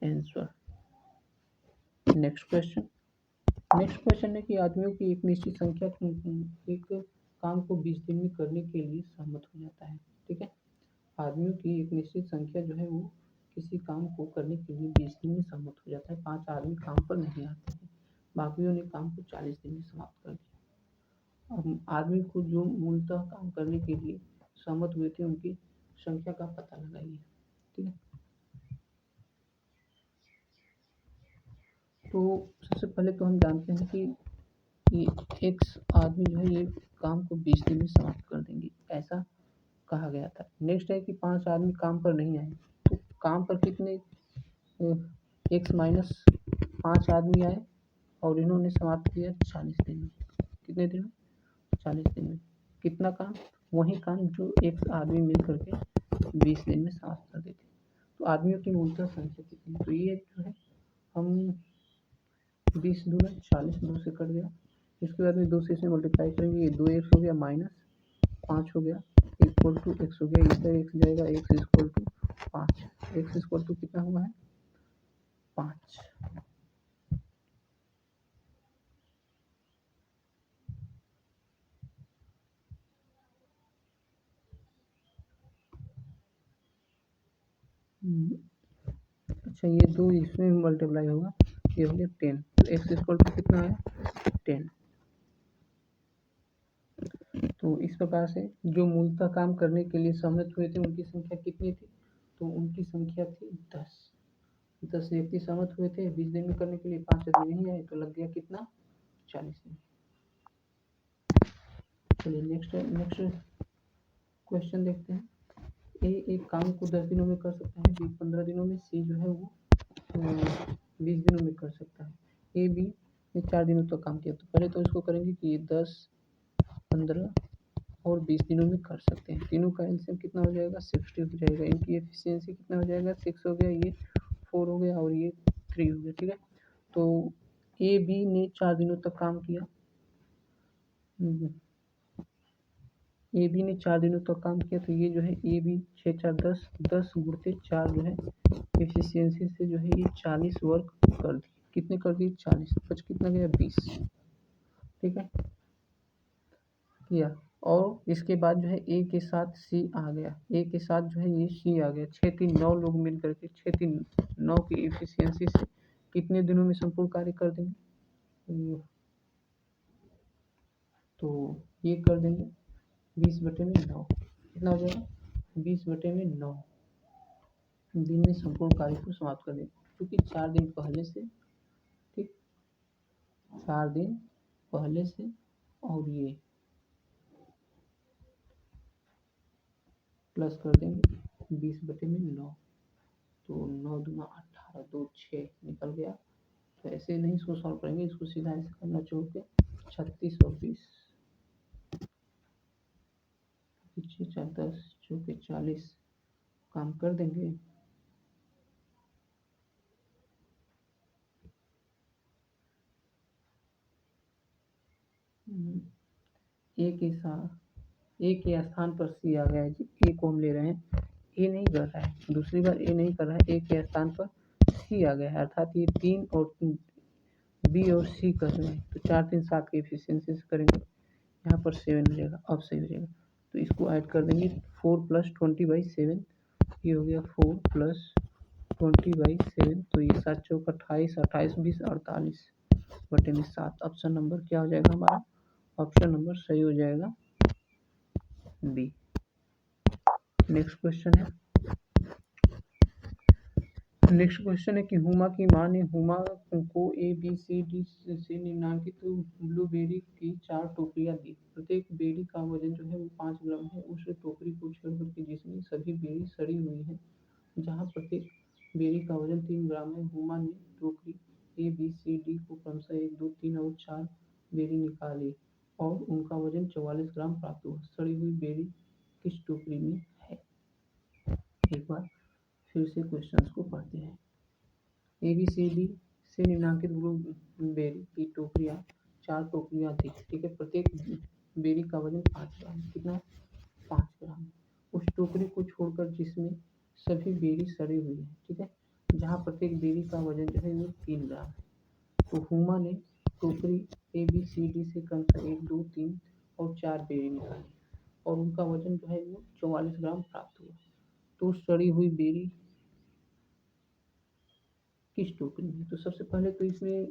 S1: आंसर। नेक्स्ट क्वेश्चन है कि आदमियों की एक निश्चित संख्या एक काम को 20 दिन में करने के लिए सहमत हो जाता है। ठीक है, आदमियों की एक निश्चित संख्या जो है वो किसी काम को करने के लिए 20 दिन में सहमत हो जाता है। 5 आदमी काम पर नहीं आते हैं, बाकियों ने काम को 40 दिन में समाप्त कर दिया। अब आदमी को जो मूलतः काम करने के लिए सहमत हुए थे उनकी संख्या का पता लगाइए। ठीक है, तो सबसे पहले तो हम जानते हैं कि ये एक्स आदमी जो है ये काम को 20 दिन में समाप्त कर देंगे, ऐसा कहा गया था। नेक्स्ट है कि 5 आदमी काम पर नहीं आए, तो काम पर कितने एक्स माइनस 5 आदमी आए और इन्होंने समाप्त किया 40 दिन में। कितने दिन में? 40 दिन में। कितना काम? वही काम जो एक आदमी मिल करके 20 दिन में समाप्त कर देते। तो आदमियों की मूलतः संख्या कितनी? तो ये जो है हम 20 दूना 40 2 से कट गया, इसके बाद में 2 से इसे मल्टीप्लाई करेंगे, ये 2 एक्स हो गया माइनस 5 हो गया इक्वल टू एक्स हो गया, इधर एक्स जाएगा, X equal to 5, X equal to कितना हुआ है 5। अच्छा, ये 2 इसमें मल्टीप्लाई होगा, ये हो गया 10, तो एक्स इक्वल टू कितना है 10। तो इस प्रकार से जो मूलतः काम करने के लिए सहमत हुए थे उनकी संख्या कितनी थी? तो उनकी संख्या थी 10 व्यक्ति सहमत हुए थे 20 दिन में करने के लिए, 5 आदमी नहीं आए तो लग गया कितना 40 दिन। चलिए नेक्स्ट क्वेश्चन देखते हैं। ए एक काम को 10 दिनों में कर सकता है, बी 15 दिनों में, सी जो है वो 20 दिनों में कर सकता है। ए बी ने 4 दिनों तक काम किया, तो पहले तो इसको करेंगे कि ये 10 15 और 20 दिनों में कर सकते हैं। तीनों का एलसीएम कितना हो जाएगा 60 हो जाएगा। इनकी एफिशिएंसी कितना हो जाएगा 6 हो गया, ये 4 हो गया और ये 3 हो गया। ठीक है, तो ए बी ने 4 दिनों तक काम किया, ए बी ने 4 दिनों तक काम किया, तो ये जो है ए बी 6 4 10 10 गुणते 4 जो है एफिशिएंसी से जो है ये 40 वर्क कर दी। कितने कर दिए 40, बच कितना गया 20। ठीक है, किया और इसके बाद जो है ए के साथ सी आ गया, ए के साथ जो है ये सी आ गया, 6 3 9 लोग मिल करके 6 3 9 की एफिशिएंसी से कितने दिनों में संपूर्ण कार्य कर देंगे? तो ये कर देंगे 20/9, कितना हो जाएगा 20/9 दिन में संपूर्ण कार्य को समाप्त कर देंगे, क्योंकि 4 दिन पहले से, ठीक 4 दिन पहले से और ये प्लस कर देंगे 20/9, तो 9 दूना 18 2 6 निकल गया। तो ऐसे नहीं इसको सॉल्व करेंगे, इसको सीधा ऐसे करना छोड़ के 36 और 20 6 4 10 चौके 40 काम कर देंगे। ए के साथ ए के स्थान पर सी आ गया है जी, ए को हम ले रहे हैं, ए नहीं कर रहा है, दूसरी बार ए नहीं कर रहा है, ए के स्थान पर सी आ गया है, अर्थात ये 3 और बी और सी कर रहे हैं, तो 4 3 7 की एफिशिएंसी से करेंगे, यहाँ पर 7 हो जाएगा, अब सही हो जाएगा। तो इसको ऐड कर देंगे 4 + 20/7, ये हो गया 4 + 20/7, तो ये 7 चौक 28 28 20 48/7। ऑप्शन नंबर क्या हो जाएगा हमारा? ऑप्शन नंबर सही हो जाएगा बी। नेक्स्ट क्वेश्चन है कि हुमा की माँ ने हुमा को ए बी सी डी से निम्नलिखित ब्लूबेरी की 4 टोकरियां दी। प्रत्येक बेरी का वजन जो है वो 5 ग्राम है। उस टोकरी को छोड़ करके जिसमें सभी बेरी सड़ी हुई है, जहाँ प्रत्येक बेरी का वजन 3 ग्राम है, हुमा ने टोकरी ए बी सी डी को क्रमशः 1 2 3 और 4 बेरी निकाली और उनका वजन 44 ग्राम प्राप्त हुआ। सड़ी हुई बेरी किस टोकरी में है? एक बार फिर से क्वेश्चंस को पढ़ते हैं। ए बी सी डी से निम्नलिखित ब्लूबेरी की टोकरियाँ 4 टोकरियाँ थी। ठीक है, प्रत्येक बेरी का वजन 5 ग्राम, कितना 5 ग्राम। उस टोकरी को छोड़कर जिसमें सभी बेरी सड़ी हुई है, ठीक है, जहाँ प्रत्येक बेरी का वजन जो है वो 3 ग्राम है। तो हुमा ने टोकरी ABCD से क्रमशः 1, 2, 3 और 4 बेरी निकाली और उनका वजन जो है वो 44 ग्राम प्राप्त हुआ। तो सड़ी हुई बेरी किस टोकरी में? तो सबसे पहले तो इसमें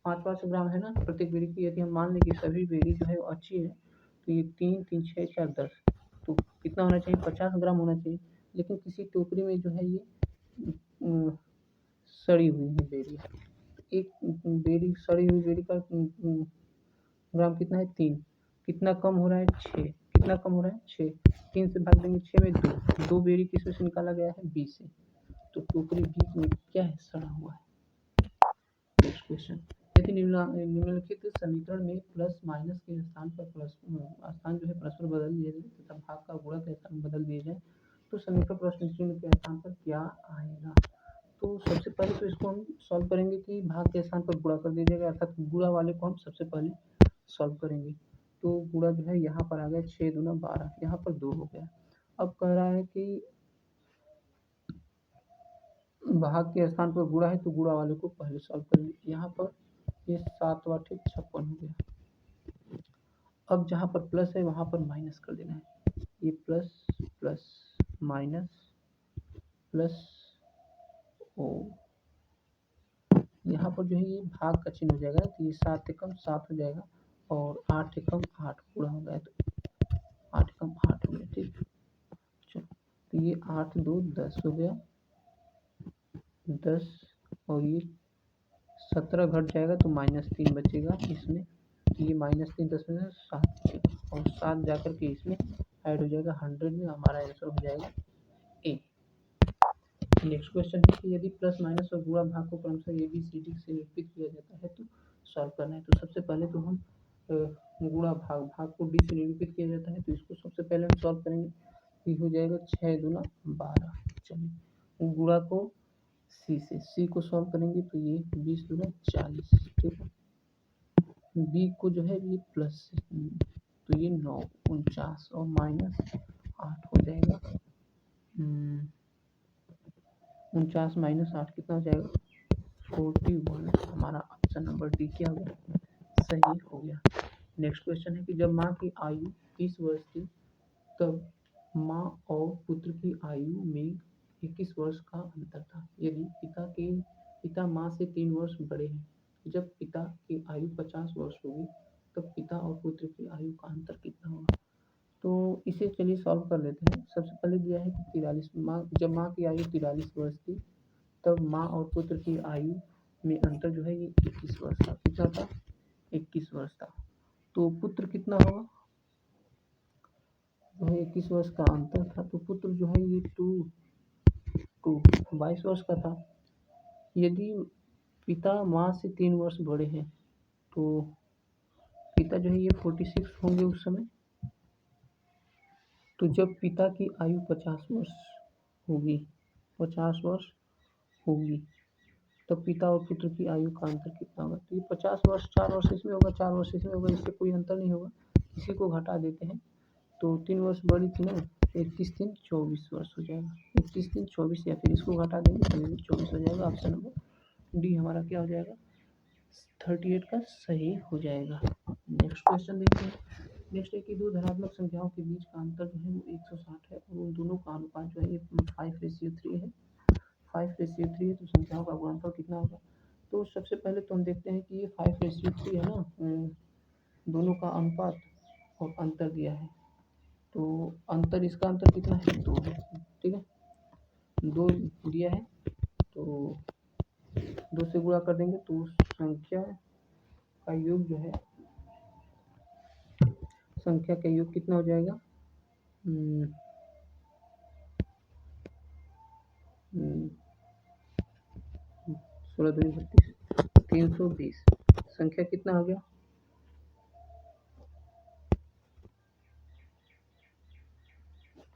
S1: 5-5 ग्राम है ना प्रत्येक बेरी की। यदि हम मान लें कि सभी बेरी जो है वो अच्छी है तो ये 3, 3, 6, 4, 10, तो कितना होना चाहिए? 50 ग्राम होना चाहिए। लेकिन किसी टोकरी में जो है ये सड़ी हुई है बेरी। एक बेरी सड़ी हुई बेरी का ग्राम कितना है? 3। कितना कम हो रहा है? 6। कितना कम हो रहा है? 6। 3 से भाग देंगे 6 में 2। 2 बेरी किसमें से निकाला गया है? बी से। तो टोकरी बी में क्या है? सड़ा हुआ है। नेक्स्ट क्वेश्चन, यदि निम्नलिखित समीकरण में प्लस माइनस के स्थान पर स्थान जो है परस्पर बदल दिए जाए तथा भाग का गुणा के स्थान बदल दिए जाए तो समीकरण प्रश्न चिन्ह के स्थान पर क्या आएगा? तो सबसे पहले तो इसको हम सॉल्व करेंगे कि भाग के स्थान पर गुणा कर दिया जाएगा, अर्थात गुणा वाले को हम सबसे पहले सॉल्व करेंगे। तो गुणा जो है यहाँ पर आ गया 6 दूना 12, यहाँ पर 2 हो गया। अब कह रहा है कि भाग के स्थान पर गुणा है तो गुणा वाले को पहले सॉल्व करेंगे। यहाँ पर ये 7 8 56 हो गया। अब जहाँ पर प्लस है वहाँ पर माइनस कर देना है। ये प्लस प्लस माइनस प्लस ओ, यहाँ पर जो है ये भाग का चिन्ह हो जाएगा तो ये 7 एकम 7 हो जाएगा और 8 एकम 8 पूरा हो गया तो 8 एकम 8 हो गया। ठीक, चलो तो ये 8 2 10 हो गया, 10 और ये 17 घट जाएगा तो -3 बचेगा इसमें। तो ये -3 10 में 7 बचेगा और 7 जाकर के इसमें ऐड हो जाएगा 100 में। हमारा आंसर हो जाएगा ए। नेक्स्ट क्वेश्चन है कि यदि प्लस माइनस और गुणा भाग को क्रमशः ABCD से निरूपित किया जाता है तो सॉल्व करना है। तो सबसे पहले तो हम गुणा भाग को D से निरूपित किया जाता है तो इसको सबसे पहले हम सॉल्व करेंगे। ये हो जाएगा 6 दूना 12। चलिए गुणा को C को सॉल्व करेंगे तो ये 20 दूना 40। ठीक है, B को जो है ये प्लस तो ये 9 49 और -8 हो जाएगा। 49 -8 कितना हो जाएगा? 41। हमारा ऑप्शन नंबर डी क्या हो गया? सही हो गया। नेक्स्ट क्वेश्चन है कि जब माँ की आयु 30 वर्ष थी तब माँ और पुत्र की आयु में 21 वर्ष का अंतर था। यदि पिता माँ से 3 वर्ष बड़े हैं, जब पिता की आयु 50 वर्ष होगी तब पिता और पुत्र की आयु का अंतर कितना होगा? तो इसे चलिए सॉल्व कर लेते हैं। सबसे पहले दिया है कि 43 जब माँ की आयु 43 वर्ष थी तब माँ और पुत्र की आयु में अंतर जो है ये 21 वर्ष था। कितना था? 21 वर्ष था। तो पुत्र कितना होगा? जो है 21 वर्ष का अंतर था तो पुत्र जो है ये 22 वर्ष का था। यदि पिता माँ से 3 वर्ष बड़े हैं तो पिता जो है ये 46 होंगे उस समय। तो जब पिता की आयु 50 वर्ष होगी 50 वर्ष होगी तब पिता और पुत्र की आयु का अंतर कितना होगा? तो ये 50 वर्ष 4 वर्ष इसमें होगा, 4 वर्ष इसमें होगा, इससे कोई अंतर नहीं होगा। इसी को घटा देते हैं तो 3 वर्ष बड़ी थी ना, 21 3 24 वर्ष हो जाएगा। 21 3 24 या फिर इसको घटा देंगे तो 24 हो जाएगा। ऑप्शन नंबर डी हमारा क्या हो जाएगा? 38 का सही हो जाएगा। नेक्स्ट क्वेश्चन देखते हैं। नेक्स्ट है कि दो धनात्मक संख्याओं के बीच का अंतर जो है वो 160 है और उन दोनों का अनुपात जो है ये 5:3 है। 5:3 है तो संख्याओं का गुणनफल कितना होगा? तो सबसे पहले तो हम देखते हैं कि ये 5:3 है ना, दोनों का अनुपात और अंतर दिया है तो अंतर इसका अंतर कितना है? 2 है। ठीक है, 2 दिया है तो 2 से गुणा कर देंगे तो संख्या का योग जो है संख्या का योग कितना हो जाएगा? 16 दूनी 32 320। संख्या कितना हो गया?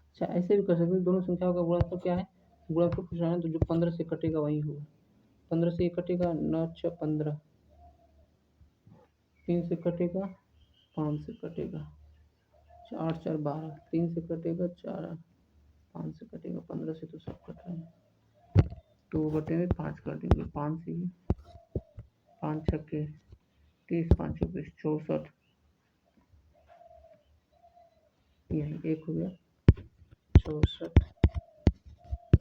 S1: अच्छा ऐसे भी कर सकते हैं, दोनों संख्याओं का गुणनफल क्या है? गुणनफल पूछना है तो जो 15 से कटेगा वही होगा। 15 से ये कटेगा 9 6 15, 3 से कटेगा 5 से कटेगा 4 4 12, 3 से कटेगा 4, 5 से कटेगा 15 से तो सब कट रहे हैं। 2/5 कर देंगे, 5 से 5 छक्के 30, 5 24, 64, यही एक हो गया 64।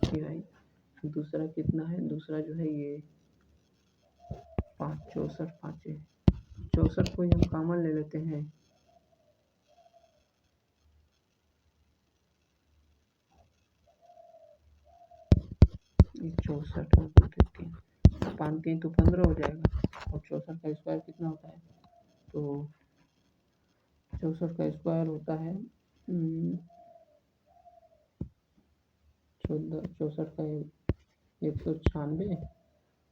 S1: फिर आई दूसरा कितना है, दूसरा जो है ये 5 64, 5 64 को ही हम कॉमन ले लेते हैं। ये 64 और 3 5 3 तो 15 हो जाएगा, और 64 का स्क्वायर कितना होता है, तो 64 का स्क्वायर होता है 64 का 196,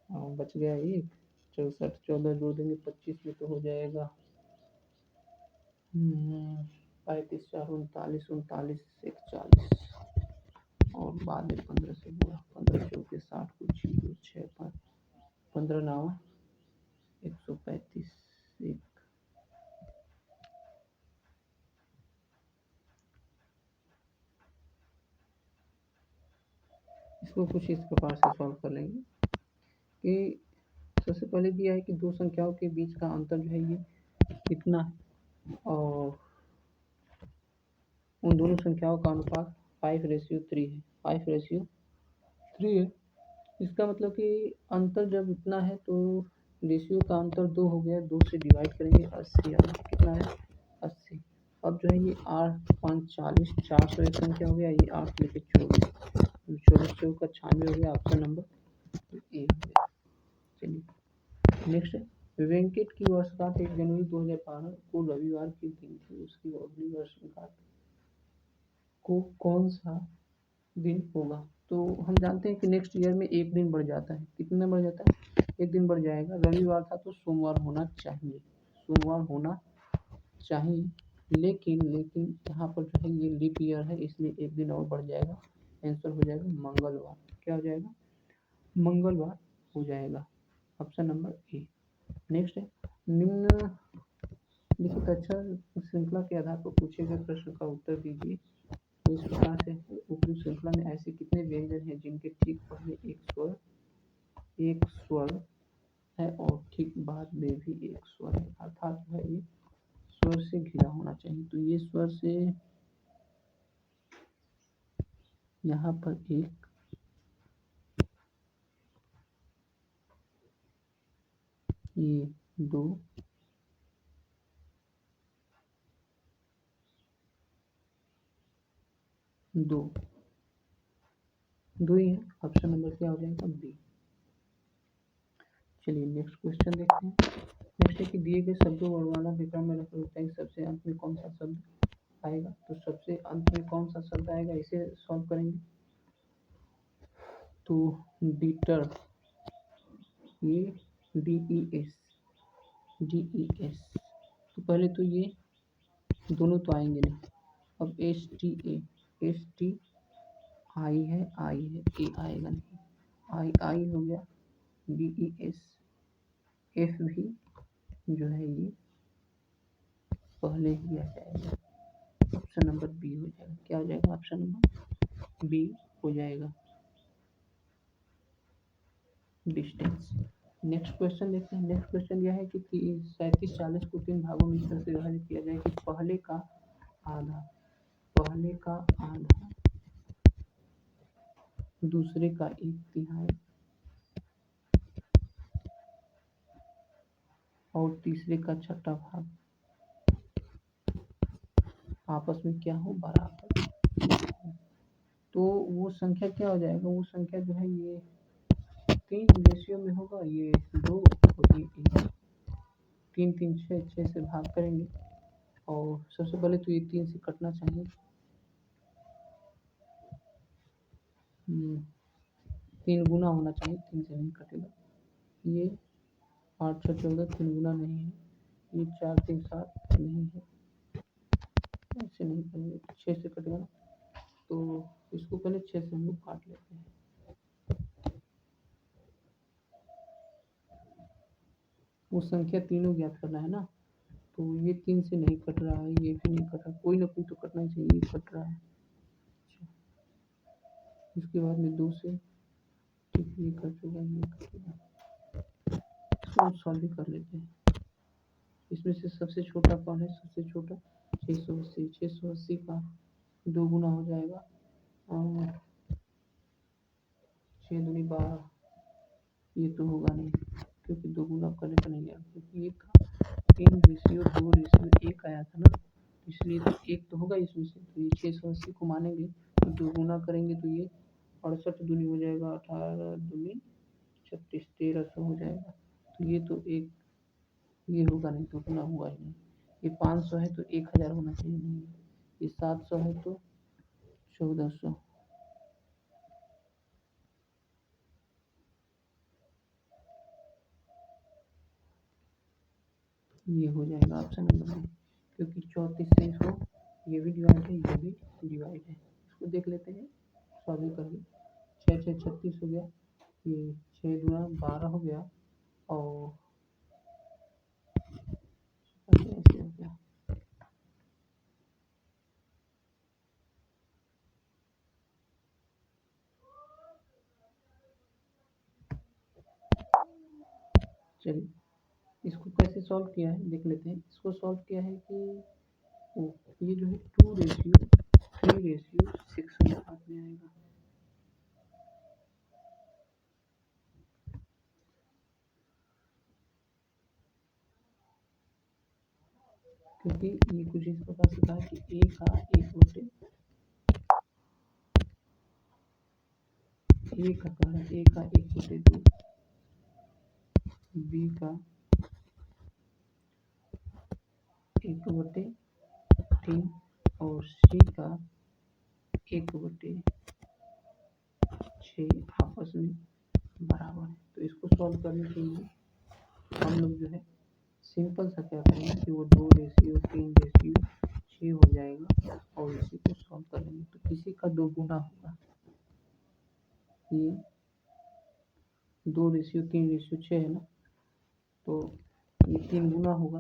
S1: और बच गया एक 64, 14 जोड़ देंगे 25 में तो हो जाएगा 35 4 39, 39 41, और बाद में 15 से बुरा, 15 चौके 60 कुछ 6 5, 15 9 135 एक। इसको कुछ इस प्रकार से सॉल्व कर लेंगे कि सबसे पहले दिया है कि दो संख्याओं के बीच का अंतर जो है ये कितना है, और उन दोनों संख्याओं का अनुपात 5:3 है, 5:3 है। इसका मतलब कि अंतर जब इतना है तो रेशियो का अंतर 2 हो गया, 2 से डिवाइड करेंगे 80 आना, कितना है 80। अब जो है ये 8 5 40, 400 एक संख्या हो गया, ये 8 लेके 24, 24 चौका 96 हो गया, ऑप्शन नंबर ए हो गया। चलिए नेक्स्ट है, वेंकट की वर्षगांठ 1 जनवरी 2012 को रविवार के दिन थी, उसकी अगली वर्षगांठ को कौन सा दिन होगा। तो हम जानते हैं कि नेक्स्ट ईयर में एक दिन बढ़ जाता है, कितना बढ़ जाता है, एक दिन बढ़ जाएगा। रविवार था तो सोमवार होना चाहिए, सोमवार होना चाहिए, लेकिन यहाँ पर जो है ये लीप ईयर है, इसलिए एक दिन और बढ़ जाएगा, आंसर हो जाएगा मंगलवार। क्या हो जाएगा, मंगलवार हो जाएगा, ऑप्शन नंबर ए। नेक्स्ट है, निम्न लिखित अक्षर श्रृंखला के आधार पर पूछे गए प्रश्न का उत्तर दीजिए। तो इस प्रकार से ऊपरी श्रृंखला में ऐसे कितने व्यंजन हैं जिनके ठीक पहले एक स्वर है और ठीक बाद में भी एक स्वर है, अर्थात जो है ये स्वर से घिरा होना चाहिए। तो ये स्वर से यहाँ पर एक, ये 2, 2 2 ही है, ऑप्शन नंबर क्या हो जाएगा, बी। चलिए नेक्स्ट क्वेश्चन देखते हैं। नेक्स्ट है कि दिए गए शब्दों वर्णमाला विक्रम में रखा होता है, सबसे अंत में कौन सा शब्द आएगा। तो सबसे अंत में कौन सा शब्द आएगा, इसे सॉल्व करेंगे। तो डीटर, ये DES, तो पहले तो ये दोनों तो आएंगे नहीं। अब STI है, ए आएगा नहीं, आई हो गया, DES, F भी जो है ये पहले ही आ जाएगा, ऑप्शन नंबर बी हो जाएगा। क्या हो जाएगा, ऑप्शन नंबर बी हो जाएगा, डिस्टेंस। नेक्स्ट क्वेश्चन देखते हैं। नेक्स्ट क्वेश्चन यह है कि 37 40 को 3 भागों में इस तरह से विभाजित किया जाए कि पहले का आधा, दूसरे का 1/3 और तीसरे का 1/6 भाग आपस में क्या हो, बराबर। तो वो संख्या क्या हो जाएगा, वो संख्या जो है ये 3 रेशियो में होगा, ये 2 और ये 1, 3 3 6, 6 से भाग करेंगे, और सबसे पहले तो ये 3 से कटना चाहिए, 3 गुना होना चाहिए, 3 से नहीं कटेगा। ये 8 6 14, 3 गुना नहीं है, ये 4 3 7 नहीं है, ऐसे नहीं करेंगे, 6 से कटेगा ना, तो इसको पहले 6 से हम लोग काट लेते हैं। वो संख्या तीनों ज्ञात करना है ना, तो ये 3 से नहीं कट रहा है, ये भी नहीं कट रहा, कोई ना कोई तो कटना चाहिए, ये कट रहा है। अच्छा, इसके बाद में 2 से, ठीक, ये कट चुका, ये कट चुका। इसको सॉल्व भी कर लेते हैं। इसमें से सबसे छोटा कौन है? सबसे छोटा 680। 680 का 2 गुना हो जाएगा, और 6 दूनी 12। ये तो होगा नहीं, क्योंकि 2 गुना करने का नहीं आया, क्योंकि ये था 3 रेशियो 2 रेशियो 1 आया था ना, इसलिए तो 1 तो होगा इसमें से। तो ये 680 को मानेंगे तो 2 गुना करेंगे तो ये 68 दूनी हो जाएगा, 18 दूनी 36, 1300 हो जाएगा। तो ये तो एक, ये होगा नहीं, 2 गुना हुआ ही नहीं। ये 500 है तो 1000 होना चाहिए, नहीं। ये 700 है तो 1400। ये हो जाएगा ऑप्शन नंबर बी, क्योंकि 34 से इसको, ये भी डिवाइड है, ये भी डिवाइड है। इसको देख लेते हैं सॉल्व करके। 6 6 36 हो गया, ये 6 गुना 12 हो गया, और ऐसे हो गया। चलिए, इसको कैसे सॉल्व किया है देख लेते हैं। इसको सॉल्व किया है कि ये जो है 2 रेशियो 3 रेशियो 6 अनुपात में आएगा, क्योंकि ये कुछ इस प्रकार से कहा कि ए का 1 बटे, ए का कहा ए का 1 बटे 2, बी का 1 बटे 3, और सी का 1 बटे 6 आपस में बराबर है। तो इसको सॉल्व करने के लिए हम लोग जो है सिंपल सा क्या करेंगे कि वो 2 रेशियो 3 रेशियो 6 हो जाएगा, और इसी को सॉल्व कर लेंगे। तो किसी का 2 गुना होगा, ये 2 रेशियो 3 रेशियो 6 है ना, तो ये 3 गुना होगा।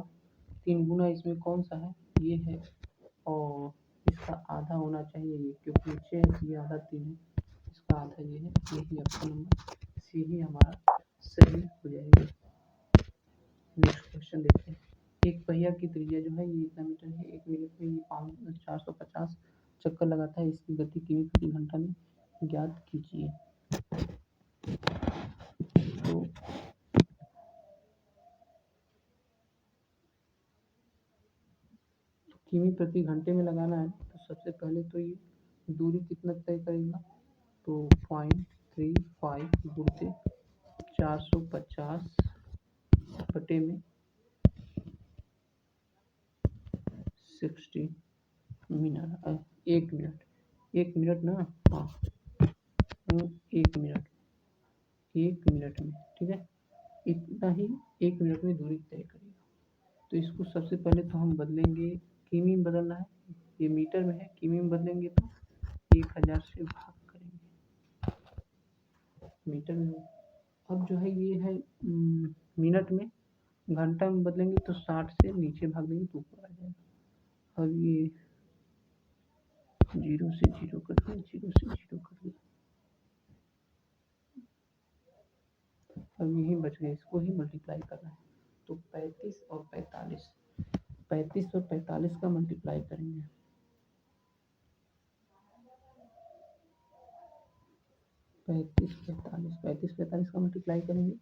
S1: 3 गुना इसमें कौन सा है? ये है, और इसका आधा होना चाहिए ये, क्योंकि 6 है तो ये आधा 3 है, इसका आधा ये है। यही ऑप्शन नंबर सी ही हमारा सही हो जाएगा। नेक्स्ट क्वेश्चन देखते हैं। एक पहिया की त्रिज्या जो है ये इतना मीटर है, 1 मिनट में ये 450 चक्कर लगाता है, इसकी गति किमी प्रति घंटा में ज्ञात कीजिए। तो किमी प्रति घंटे में लगाना है, तो सबसे पहले तो ये दूरी कितना तय करेगा, तो 0.35 गुणते 450 बटे में 60 मिनट, 1 मिनट ना, हाँ, 1 मिनट, 1 मिनट में, ठीक है, इतना ही 1 मिनट में दूरी तय करेगा। तो इसको सबसे पहले तो हम बदलेंगे, किमी में बदलना है, ये मीटर में है, किमी में बदलेंगे तो 1000 से भाग करेंगे, मीटर में। अब जो है ये है मिनट में, घंटा में बदलेंगे तो 60 से नीचे भाग देंगे तो ऊपर आ जाएगा। अब ये 0 से 0 कट गया, 0 से 0 कट गया, अब यही बच गया, इसको ही मल्टीप्लाई करना है। तो 35 और 45, 35 और 45 का मल्टीप्लाई करेंगे, 35 का मल्टीप्लाई करेंगे,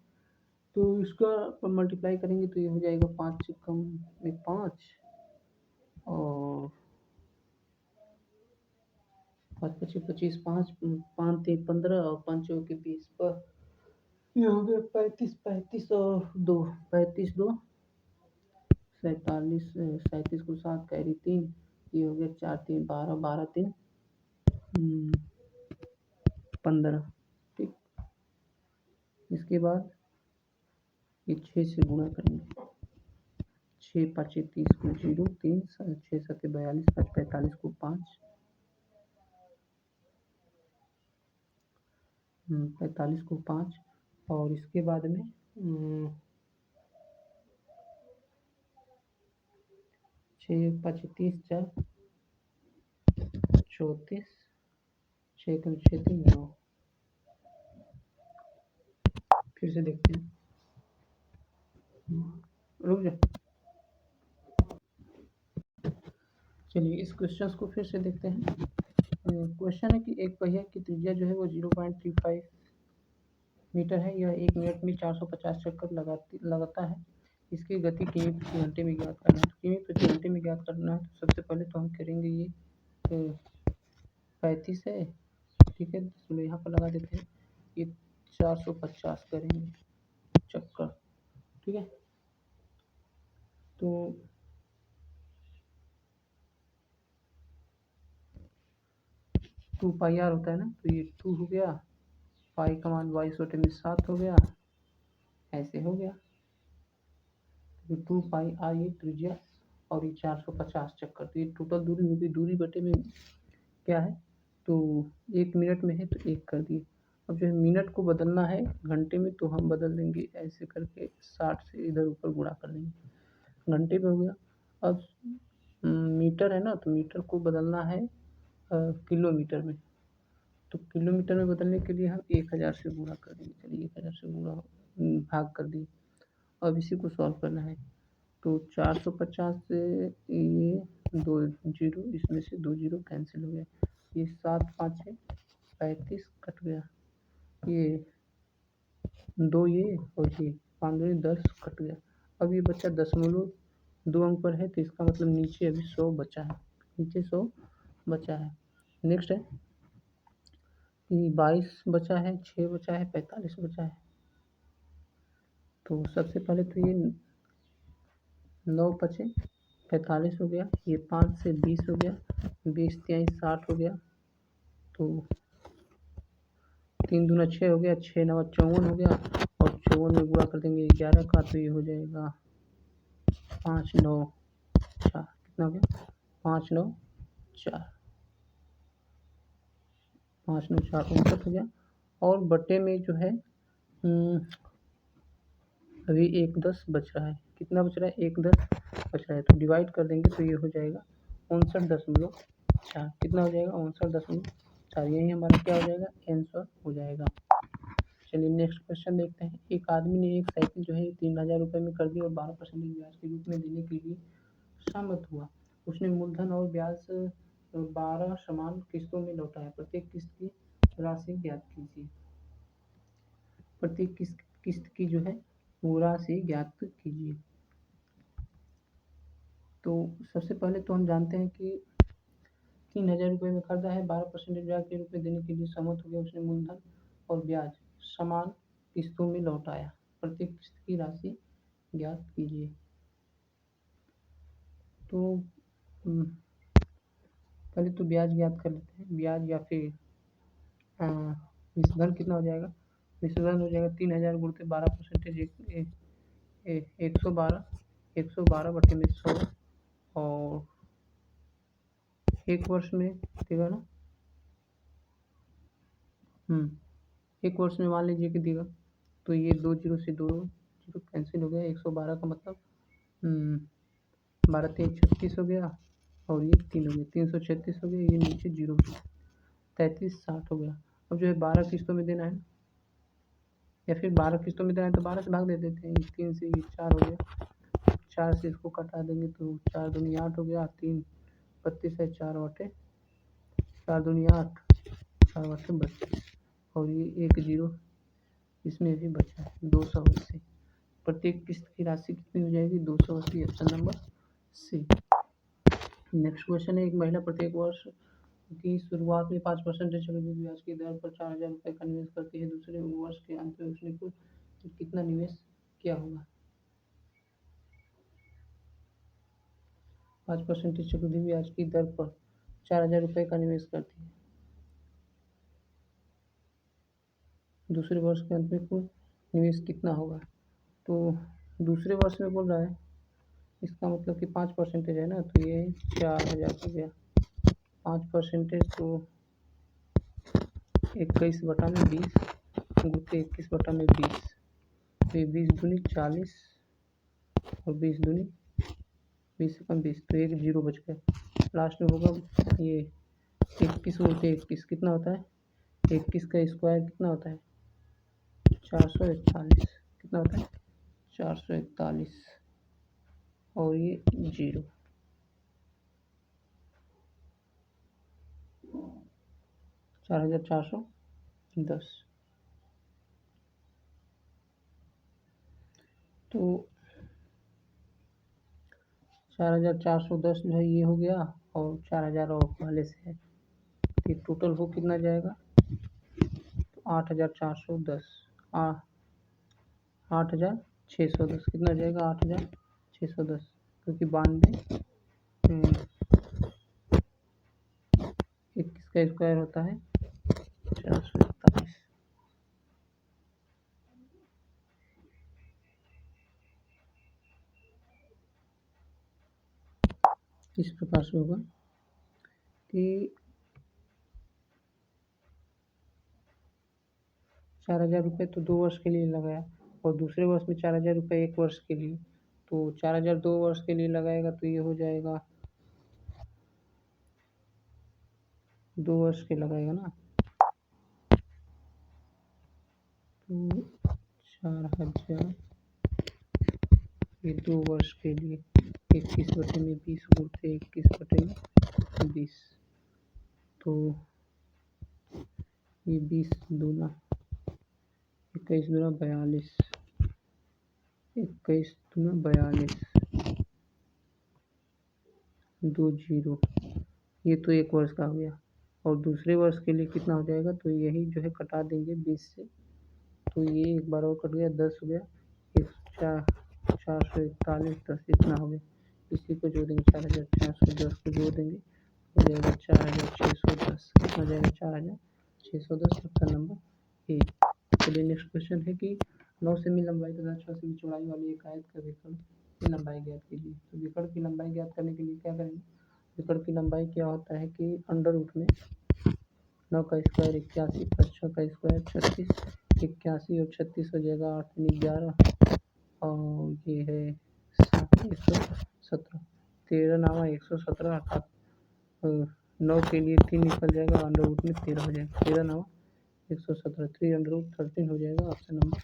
S1: तो इसका मल्टीप्लाई करेंगे तो ये हो जाएगा 5 से कम में 5, और 5 पच्चीस 25, 5 5 3 15, और 5 चौके 20 पर, ये हो गया 35, 35 और 2, 35 2 47, 37 को 7 कैरी 3, ये हो गया 4 3 12, 12 3 15, ठीक। इसके बाद ये 6 से गुणा करेंगे, 6 5 30 को 0, 3 6 7 42, 5 45 को 5, 45 को 5, और इसके बाद में 6 5 30 4 34 6 6 3 9। फिर से देखते हैं, रुक जा। चलिए इस क्वेश्चन को फिर से देखते हैं। क्वेश्चन है कि एक पहिया की त्रिज्या जो है वो 0.35 मीटर है। यह 1 मिनट में 450 चक्कर लगाता है। इसकी गति किमी प्रति घंटे में ज्ञात करना है। तो किमी प्रति घंटे में ज्ञात करना है तो सबसे पहले तो हम करेंगे ये 35 है, ठीक है, चलो यहाँ पर लगा देते हैं। ये 450 करेंगे चक्कर, ठीक है। तो 2 पाई आर होता है ना, तो ये 2 हो गया, पाई का मान 22 में 7 हो गया, ऐसे हो गया। तो 2 पाई आर ये त्रिज्या और ये 450 चक्कर, तो ये टोटल दूरी होगी। दूरी बटे में क्या है, तो 1 मिनट में है तो 1 कर दिए। अब जो है मिनट को बदलना है घंटे में, तो हम बदल देंगे ऐसे करके 60 से इधर ऊपर गुणा कर देंगे, घंटे में हो गया। अब मीटर है ना, तो मीटर को बदलना है किलोमीटर में, तो किलोमीटर में बदलने के लिए हम 1000 से गुणा कर देंगे। चलिए 1000 से गुणा भाग कर दिए। अब इसी को सॉल्व करना है, तो 450 से ये 2 जीरो, इसमें से 2 जीरो कैंसिल हो गया, ये 7 5 है 35 कट गया, ये 2 ये और ये 5 2 10 कट गया। अब ये बच्चा 0.2 अंक पर है, तो इसका मतलब नीचे अभी 100 बचा है, नीचे 100 बचा है। नेक्स्ट है कि 22 बचा है, 6 बचा है, 45 बचा है। तो सबसे पहले तो ये 9 बचे, 45 हो गया, ये 5 से 20 हो गया, 20 3 60 हो गया, तो 3 दूना 6 हो गया, 6 9 54 हो गया, और 54 में गुणा कर देंगे 11 का, तो ये हो जाएगा 5 9 4, कितना हो गया 5 9 4, 5 9 4 59 हो गया। और बटे में जो है अभी 1 10 बच रहा है, कितना बच रहा है 1 10 बच रहा है, तो डिवाइड कर देंगे तो ये हो जाएगा 59.4, कितना हो जाएगा 59.4, यही हमारा क्या हो जाएगा आंसर हो जाएगा। चलिए नेक्स्ट क्वेश्चन देखते हैं। एक आदमी ने एक साइकिल जो है 3000 रुपये में कर दी और 12% ब्याज के रूप में देने के लिए सहमत हुआ। उसने मूलधन और ब्याज 12 समान किस्तों में लौटाया। प्रत्येक किस्त की राशि ज्ञात कीजिए। प्रत्येक किस्त की जो है वो राशि ज्ञात कीजिए। तो सबसे पहले तो हम जानते हैं कि 3000 रुपये में खरीदा है, 12% ब्याज के रूप में देने के लिए सहमत हो गया। उसने मूलधन और ब्याज समान किस्तों में लौटाया। प्रत्येक किस्त की राशि ज्ञात कीजिए। तो पहले तो ब्याज ज्ञात कर लेते हैं। ब्याज या फिर विशोधन कितना हो जाएगा, विशोधन हो जाएगा 3000 गुणते 12%, 112 बटे में 100, और 1 वर्ष में देगा ना, 1 वर्ष में मान लीजिए कि देगा, तो ये 2 जीरो से 2 जीरो कैंसिल हो गया, 112 का मतलब 12 3 36 हो गया, और ये 3 हो गया, 336 हो गया, ये नीचे जीरो 33 60 हो गया। अब जो है 12 किस्तों में देना है, या फिर 12 किस्तों में देना है तो 12 से भाग दे देते हैं। 3 से ये 4 हो गया, 4 से इसको कटा देंगे तो 4 दूनी 8 हो गया, 3 32 है, 4 बटे 4 दूनी 8, 4 बटे 32, और ये 1 जीरो इसमें भी बचा है 280। प्रत्येक किस्त की राशि कितनी हो जाएगी 280, option number C. Next question है। एक महिला प्रत्येक वर्ष की शुरुआत में 5% चक्रवृद्धि ब्याज की दर पर 4000 रुपये का निवेश करती है। दूसरे वर्ष के अंत में उसने कुल कितना निवेश किया होगा। 5% चक्रवृद्धि ब्याज की दर पर 4000 रुपये का निवेश करती है। दूसरे वर्ष के अंत में कुल निवेश कितना होगा, तो दूसरे वर्ष में बोल रहा है, इसका मतलब कि 5% है ना, तो ये 4000 हो गया। 5% तो 21/20 गुते 21/20, तो ये 20 दूनी 40 और 20 दूनी 20 से कम 20, तो एक जीरो बच गया। लास्ट में होगा ये 21 बोलते 21 कितना होता है, 21 का स्क्वायर कितना होता है 441, कितना होता है 441 और ये जीरो, 4410। तो 4410 जो है ये हो गया और 4000 और पहले से है, ये टोटल हो कितना जाएगा, तो 8410, 8610 कितना जाएगा 8610, क्योंकि 92 21 का स्क्वायर होता है 441। इस प्रकार से होगा कि 4000 रुपये तो 2 वर्ष के लिए लगाया और दूसरे वर्ष में 4000 रुपये 1 वर्ष के लिए, तो 4000 2 वर्ष के लिए लगाएगा तो ये हो जाएगा 2 वर्ष के लगाएगा ना, तो 4000 ये 2 वर्ष के लिए 21/20 गुणते 21/20, तो ये 20 दूना 21 दूना 42, 21 दूना 42, 2 जीरो, ये तो 1 वर्ष का हो गया और दूसरे वर्ष के लिए कितना हो जाएगा, तो यही जो है कटा देंगे 20 से, तो ये एक बार और कट गया 10 हो गया, 441 10 इतना हो गया, इसी को जोड़ेंगे 4410 को जोड़ देंगे हो जाएगा 4610, कितना जाएगा 4610, ऑप्शन नंबर ए। चलिए नेक्स्ट क्वेश्चन है कि 9 सेमी लंबाई तथा 6 सेमी चौड़ाई वाली एक आयत का विकर्ण की लंबाई ज्ञात कीजिए। तो विकर्ण की लंबाई ज्ञात करने के लिए क्या करेंगे, विकर्ण की लंबाई क्या होता है कि अंडर रूट में 9 का स्क्वायर 81 प्लस 6 का स्क्वायर 36, 81 और 36 हो जाएगा 8 यानी 11 और ये है 117, 13 नामा 117 अर्थात 9 के लिए 3 निकल जाएगा, अंडर रूट में 13 हो जाएगा, 13 नामा 117, 3 अंडर रूट 13 हो जाएगा, ऑप्शन नंबर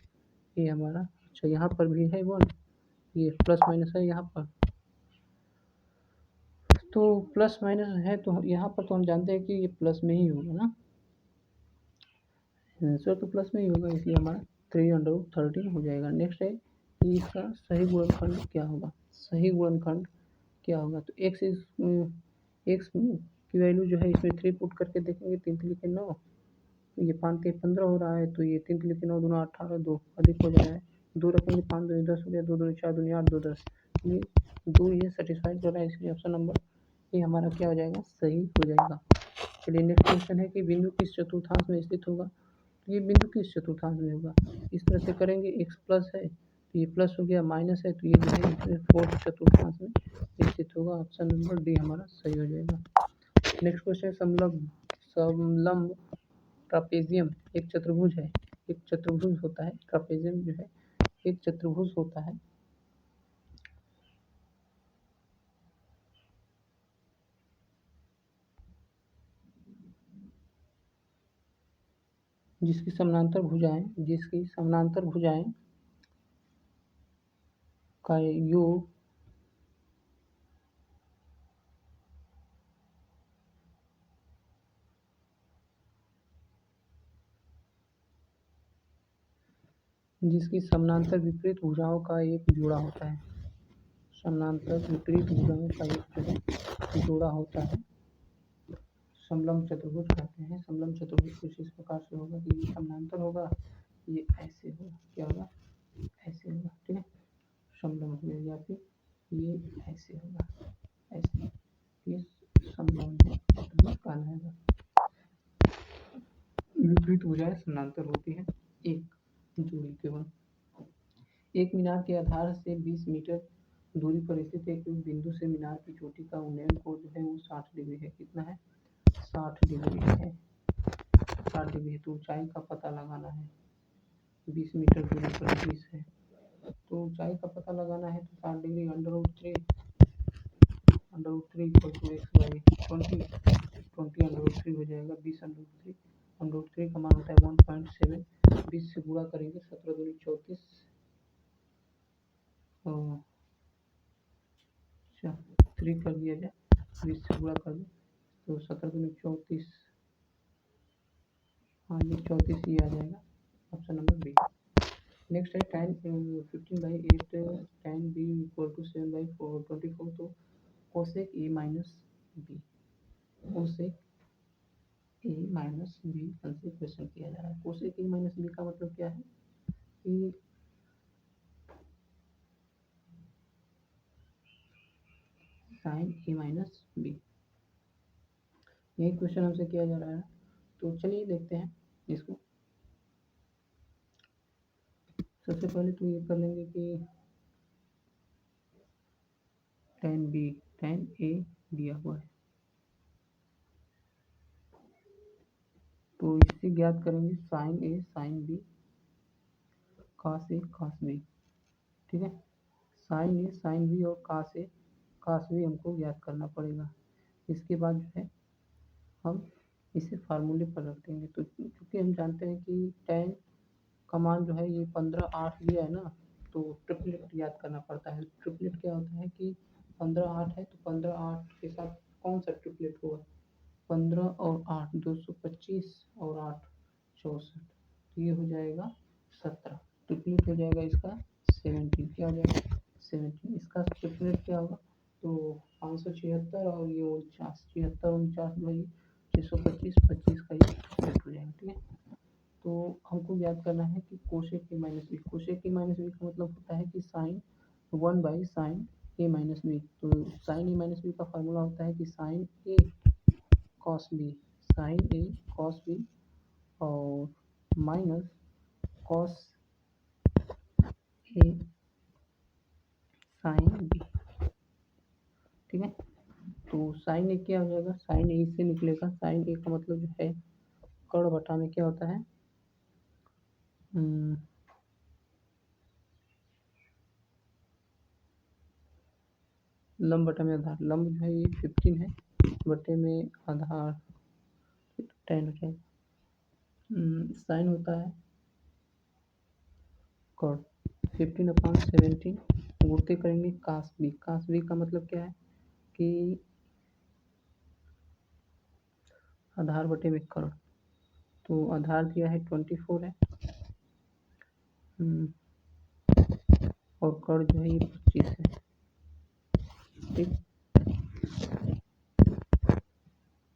S1: ये हमारा। अच्छा यहाँ पर भी है 1, ये प्लस माइनस है यहाँ पर, तो प्लस माइनस है तो यहाँ पर तो हम जानते हैं कि ये प्लस में ही होगा ना, आंसर तो प्लस में ही होगा, इसलिए हमारा 3/13 हो जाएगा। नेक्स्ट है कि इसका सही गुणनखंड क्या होगा, सही गुणनखंड क्या होगा, तो एक्स की वैल्यू जो है इसमें 3 पुट करके देखेंगे, 3 3 के 9, ये 5 3 15 हो रहा है, तो ये 3 3 के 9 दूना 18, 2 अधिक हो जा रहा है, 2 रखेंगे 5 दूनी 10 हो गया, 2 दूनी 4 दूनी 8 2 10, ये 2 ये सेटिस्फाइड कर रहा है, इसलिए ऑप्शन नंबर ये हमारा क्या हो जाएगा, सही हो जाएगा। चलिए नेक्स्ट क्वेश्चन है कि बिंदु किस चतुर्थांश में स्थित होगा, तो ये बिंदु किस चतुर्थांश में होगा, इस तरह से करेंगे, x प्लस है तो ये प्लस हो गया, माइनस है तो ये जो है फोर्थ चतुर्थांश में स्थित होगा, ऑप्शन नंबर डी हमारा सही हो जाएगा। नेक्स्ट क्वेश्चन समलंब ट्रापेजियम एक चतुर्भुज है, एक चतुर्भुज होता है, ट्रापेजियम जो है एक चतुर्भुज होता है जिसकी समानांतर भुजाएं का योग जिसकी समानांतर विपरीत भुजाओं का एक जोड़ा होता है, समानांतर विपरीत भुजाओं का एक जो है जोड़ा होता है, समलंब चतुर्भुज कहते हैं। समलंब चतुर्भुज कुछ इस प्रकार से होगा कि ये समानांतर होगा, ये ऐसे होगा, क्या होगा ऐसे होगा, ठीक है, समलंब हो या फिर ये ऐसे होगा, ऐसे, ये समलंब चतुर्भुज कहलाएगा। विपरीत भुजाएं समानांतर होती है एक जोड़ी केवल। एक मीनार के आधार से 20 मीटर दूरी पर स्थित एक बिंदु से मीनार की चोटी का उन्नयन कोण जो है वो 60 डिग्री है, कितना है 60 डिग्री है, 60 डिग्री है, तो ऊंचाई का पता लगाना है, 20 मीटर दूरी पर 20 है, तो ऊंचाई का पता लगाना है तो 60 degree under root 3 under root 3 equal to X by 20 under root 3 हो जाएगा 20 अंडर रूट 3 का मान होता है 1.7। 20 से गुणा करेंगे 17 दूनी 34 और 3 कर दिया जाए 20 से गुणा कर दो तो 17 दूनी 34। हाँ ये 34 ही आ जाएगा ऑप्शन नंबर बी। नेक्स्ट है tan 15/8 tan b equal to 7/24 तो कोसेक a माइनस बी हमसे क्वेश्चन किया जा रहा है। कोसेक a माइनस बी का मतलब क्या है कि साइन a माइनस बी, यही क्वेश्चन हमसे किया जा रहा है। तो चलिए देखते हैं इसको। सबसे पहले तो ये कर लेंगे कि tan a दिया हुआ है तो इससे ज्ञात करेंगे sine a sine b cos a cos b। ठीक है, साइन ए साइन बी और कास बी हमको ज्ञात करना पड़ेगा। इसके बाद जो है हम इसे फार्मूले पर रख देंगे। तो क्योंकि हम जानते हैं कि tan का मान जो है ये 15/8 दिया है ना, तो ट्रिपलेट याद करना पड़ता है। ट्रिपलेट क्या होता है कि 15/8 है तो 15/8 के साथ कौन सा ट्रिपलेट होगा, 15 और 8 225 और 8 64, तो ये हो जाएगा 17। ट्रिपलेट हो जाएगा इसका 17। क्या हो जाएगा 17। इसका ट्रिपलेट क्या होगा तो 576 और ये 49 49 भाई 625 25 का ये ट्रिपलेट हो जाएगा। ठीक है, तो हमको याद करना है कि कोशेक ए माइनस बी। कोशेक ए माइनस बी का मतलब होता है कि साइन 1/साइन ए माइनस बी। तो साइन ए माइनस बी का फार्मूला होता है कि साइन ए कॉस बी, साइन ए कॉस बी और minus cos A sine B. ठीक है, तो साइन ए क्या हो जाएगा, साइन ए से निकलेगा। साइन ए का मतलब जो है कर्ण बटा में क्या होता है लंब बटा में आधार। लंब जो है ये 15 है, बटे में आधार 10 हो जाएगा। साइन होता है कर्ण 15/17 गुणते करेंगे कास बी। कास बी का मतलब क्या है कि आधार बटे में कर्ण। तो आधार दिया है 24 है और कर्ण जो है ये 25 है। ठीक,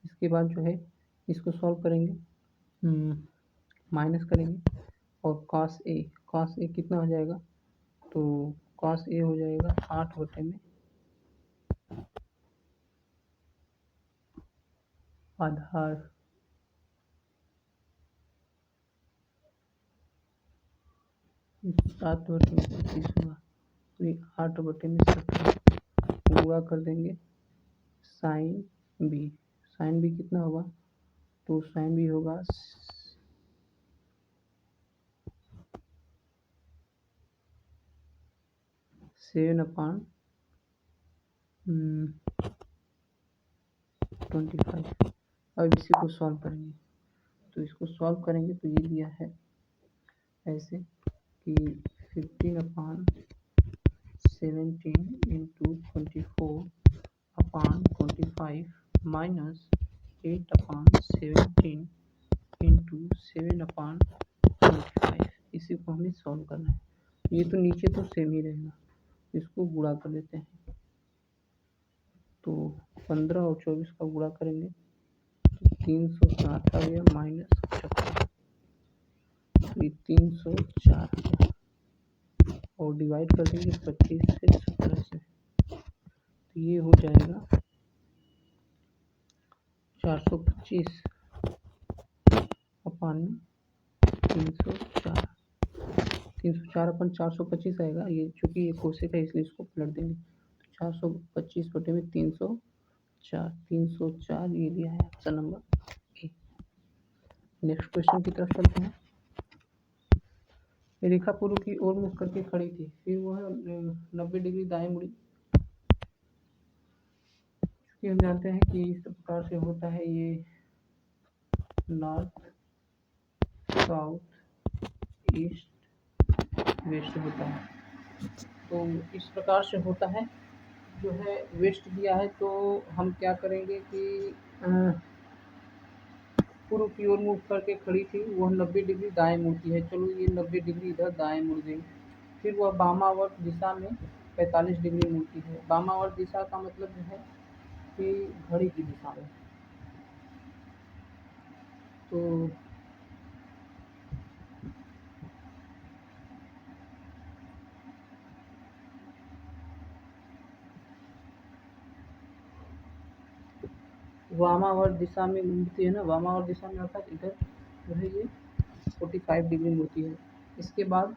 S1: इसके बाद जो है इसको सॉल्व करेंगे, माइनस करेंगे और कॉस ए कितना हो जाएगा तो कॉस ए हो जाएगा 8 बटे में आधार 7 बटे में 25 होगा तो ये 8 बटे में 17 गुणा कर देंगे साइन बी। साइन बी कितना होगा तो साइन बी होगा 7/25। अब इसी को सॉल्व करेंगे, तो इसको सॉल्व करेंगे तो ये दिया है ऐसे कि 15/17 इंटू 24/25 माइनस 8/17 इंटू 7/25। इसी को हमें सॉल्व करना है। ये तो नीचे तो सेम ही रहेगा, इसको गुणा कर देते हैं। तो 15 और 24 का गुणा करेंगे तो 360 आ गया माइनस 56, 304 और डिवाइड कर देंगे 25 से 17 से, तो ये हो जाएगा 425 अपान 304। 304 अपन 425 आएगा, ये चूँकि ये कोसेक है इसलिए इसको पलट देंगे। 425 बटे में 304 ये दिया है option number A. Next question की तरफ चलते हैं। रेखा पूर्व की ओर मुख करके खड़ी थी, फिर वह 90 डिग्री दाएं मुड़ी ये हम जानते हैं कि इस प्रकार से होता है ये नॉर्थ, साउथ, ईस्ट, वेस्ट होता है। तो इस प्रकार से होता है। जो है वेस्ट दिया है तो हम क्या करेंगे कि पूर्व की ओर मुख करके खड़ी थी, वह 90 डिग्री दाएं मुड़ती है। चलो ये 90 डिग्री इधर दाएं मुड़ गई। फिर वह वामावर्त दिशा में 45 डिग्री मुड़ती है। वामावर्त दिशा का मतलब जो है कि घड़ी की दिशा में। तो वामावर्त दिशा में मुड़ती है ना, वामावर्त दिशा में अर्थात इधर जो है ये 45 डिग्री मुड़ती है। इसके बाद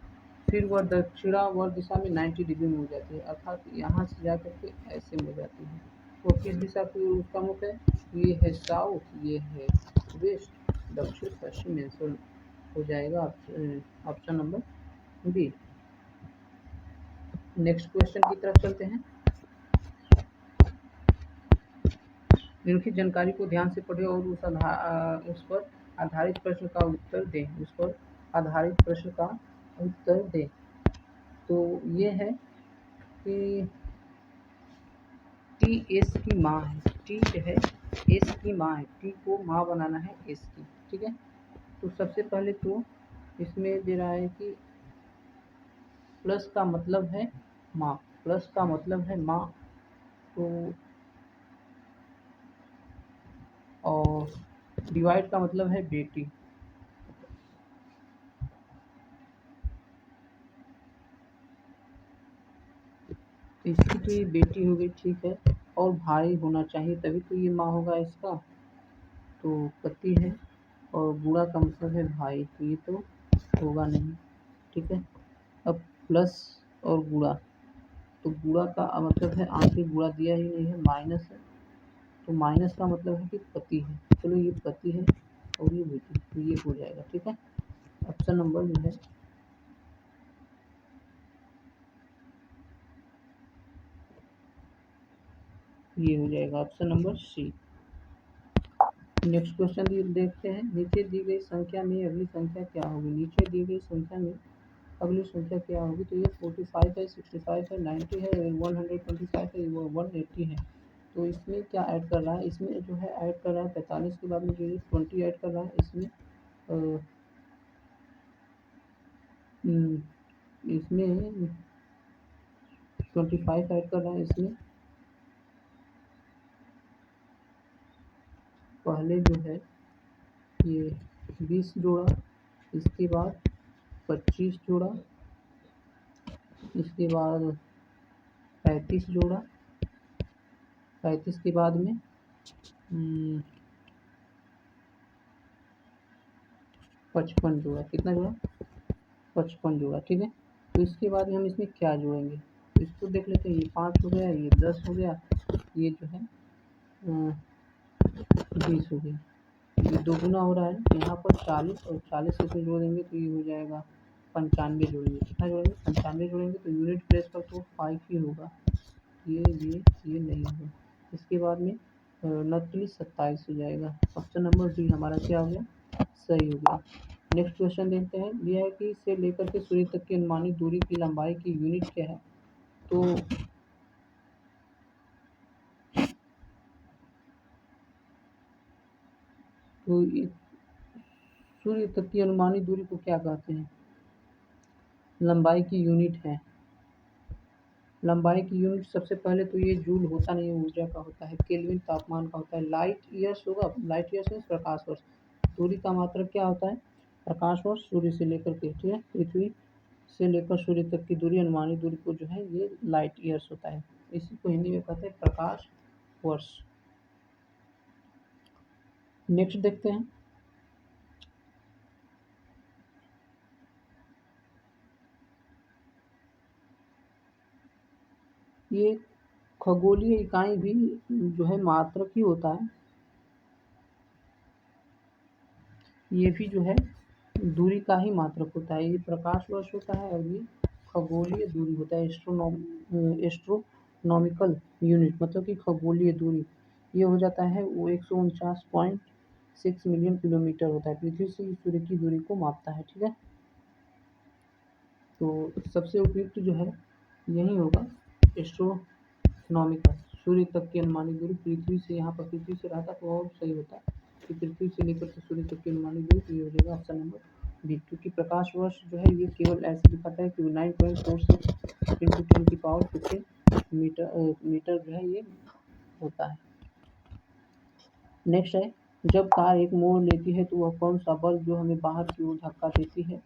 S1: फिर वह दक्षिणावर्त दिशा में 90 डिग्री मुड़ जाती है, अर्थात यहाँ से जा करके ऐसे मुड़ जाती है। वो किस दिशा की ओर उसका मुख है? ये है साउथ, ये है वेस्ट, दक्षिण पश्चिम आंसर हो जाएगा option number B. Next question की तरफ चलते हैं। निम्नलिखित जानकारी को ध्यान से पढ़ें और उस पर आधारित प्रश्न का उत्तर दें। उस पर आधारित प्रश्न का उत्तर दें। तो ये है कि टी एस की माँ है। टी जो है एस की माँ है। टी को माँ बनाना है एस की, ठीक है। तो सबसे पहले तो इसमें दे रहा है कि प्लस का मतलब है माँ, प्लस का मतलब है माँ। तो और डिवाइड का मतलब है बेटी। तो इसकी तो ये बेटी हो गई, ठीक है। और भाई होना चाहिए तभी तो ये माँ होगा इसका। तो पति है और बूढ़ा का मतलब है भाई, तो ये तो होगा नहीं, ठीक है। अब प्लस और बूढ़ा, तो बूढ़ा का मतलब है आखिरी बूढ़ा दिया ही नहीं है, माइनस है। तो माइनस का मतलब है कि पति है। चलो ये पति है और ये बेटी, तो ये हो जाएगा, ठीक है। ऑप्शन नंबर जो है ये हो जाएगा option number C. Next question देखते हैं। नीचे दी गई संख्या में अगली संख्या क्या होगी? नीचे दी गई संख्या में अगली संख्या क्या होगी? तो ये 45 है, 65 है, 90 है, 125 है, 180 है। तो इसमें क्या ऐड कर रहा है? इसमें जो है ऐड कर रहा है 45 के बाद में जो है 20 ऐड कर रहा है। इसमें इसमें 25 ऐड कर रहा है। इसमें पहले जो है ये 20 जोड़ा, इसके बाद 25 जोड़ा, इसके बाद 35 जोड़ा, 35 के बाद में 55 जोड़ा। कितना जोड़ा? 55 जोड़ा, ठीक है। तो इसके बाद में हम इसमें क्या जोड़ेंगे? इसको देख लेते हैं। ये 5 हो गया, ये 10 हो गया, ये जो है 20 हो गया। ये दो गुना हो रहा है यहाँ पर 40, और 40 से इसमें जोड़ देंगे तो ये हो जाएगा 95 जोड़ेंगे। कितना जोड़ेंगे? 95 जोड़ेंगे। तो यूनिट प्लेस पर तो 5 ही होगा, ये नहीं होगा। इसके बाद में 29 27 हो जाएगा। ऑप्शन नंबर डी हमारा क्या हो गया? सही हो गया। नेक्स्ट क्वेश्चन देखते हैं। दिया है कि से लेकर के सूर्य तक की अनुमानित दूरी की लंबाई की यूनिट क्या है? तो सूर्य तक की अनुमानित दूरी को क्या कहते हैं? लंबाई की यूनिट है। लंबाई की यूनिट सबसे पहले तो ये जूल होता नहीं है, ऊर्जा का होता है। केल्विन तापमान का होता है। लाइट ईयर्स होगा। लाइट ईयर्स मीन्स प्रकाश वर्ष। दूरी का मात्रक क्या होता है? प्रकाश वर्ष। सूर्य से लेकर के, ठीक है, पृथ्वी से लेकर सूर्य तक की दूरी, अनुमानित दूरी को जो है ये लाइट ईयर्स होता है। इसी को हिंदी में कहते हैं प्रकाश वर्ष। नेक्स्ट देखते हैं। ये खगोलीय इकाई भी जो है मात्रक ही होता है। ये भी जो है दूरी का ही मात्रक होता है। ये प्रकाश वर्ष होता है और ये खगोलीय दूरी होता है। एस्ट्रोनॉमिकल यूनिट मतलब कि खगोलीय दूरी। ये हो जाता है वो 149.6 मिलियन किलोमीटर होता है। पृथ्वी से सूर्य की दूरी को मापता है। ठीक है, तो सबसे उपयुक्त जो है यही होगा एस्ट्रोनॉमिकल। सूर्य तक की अनुमानित दूरी पृथ्वी से, यहाँ पर पृथ्वी से रहता तो और सही होता कि पृथ्वी से लेकर के सूर्य तक की अनुमानित दूरी, तो ये हो जाएगा ऑप्शन नंबर बी। क्योंकि प्रकाश वर्ष जो है ये केवल ऐसे दिखाता है कि 9.46 इंटू 10⁻15 मीटर जो है ये होता है। नेक्स्ट है, जब कार एक मोड़ लेती है तो वह कौन सा बल जो हमें बाहर की ओर धक्का देती है?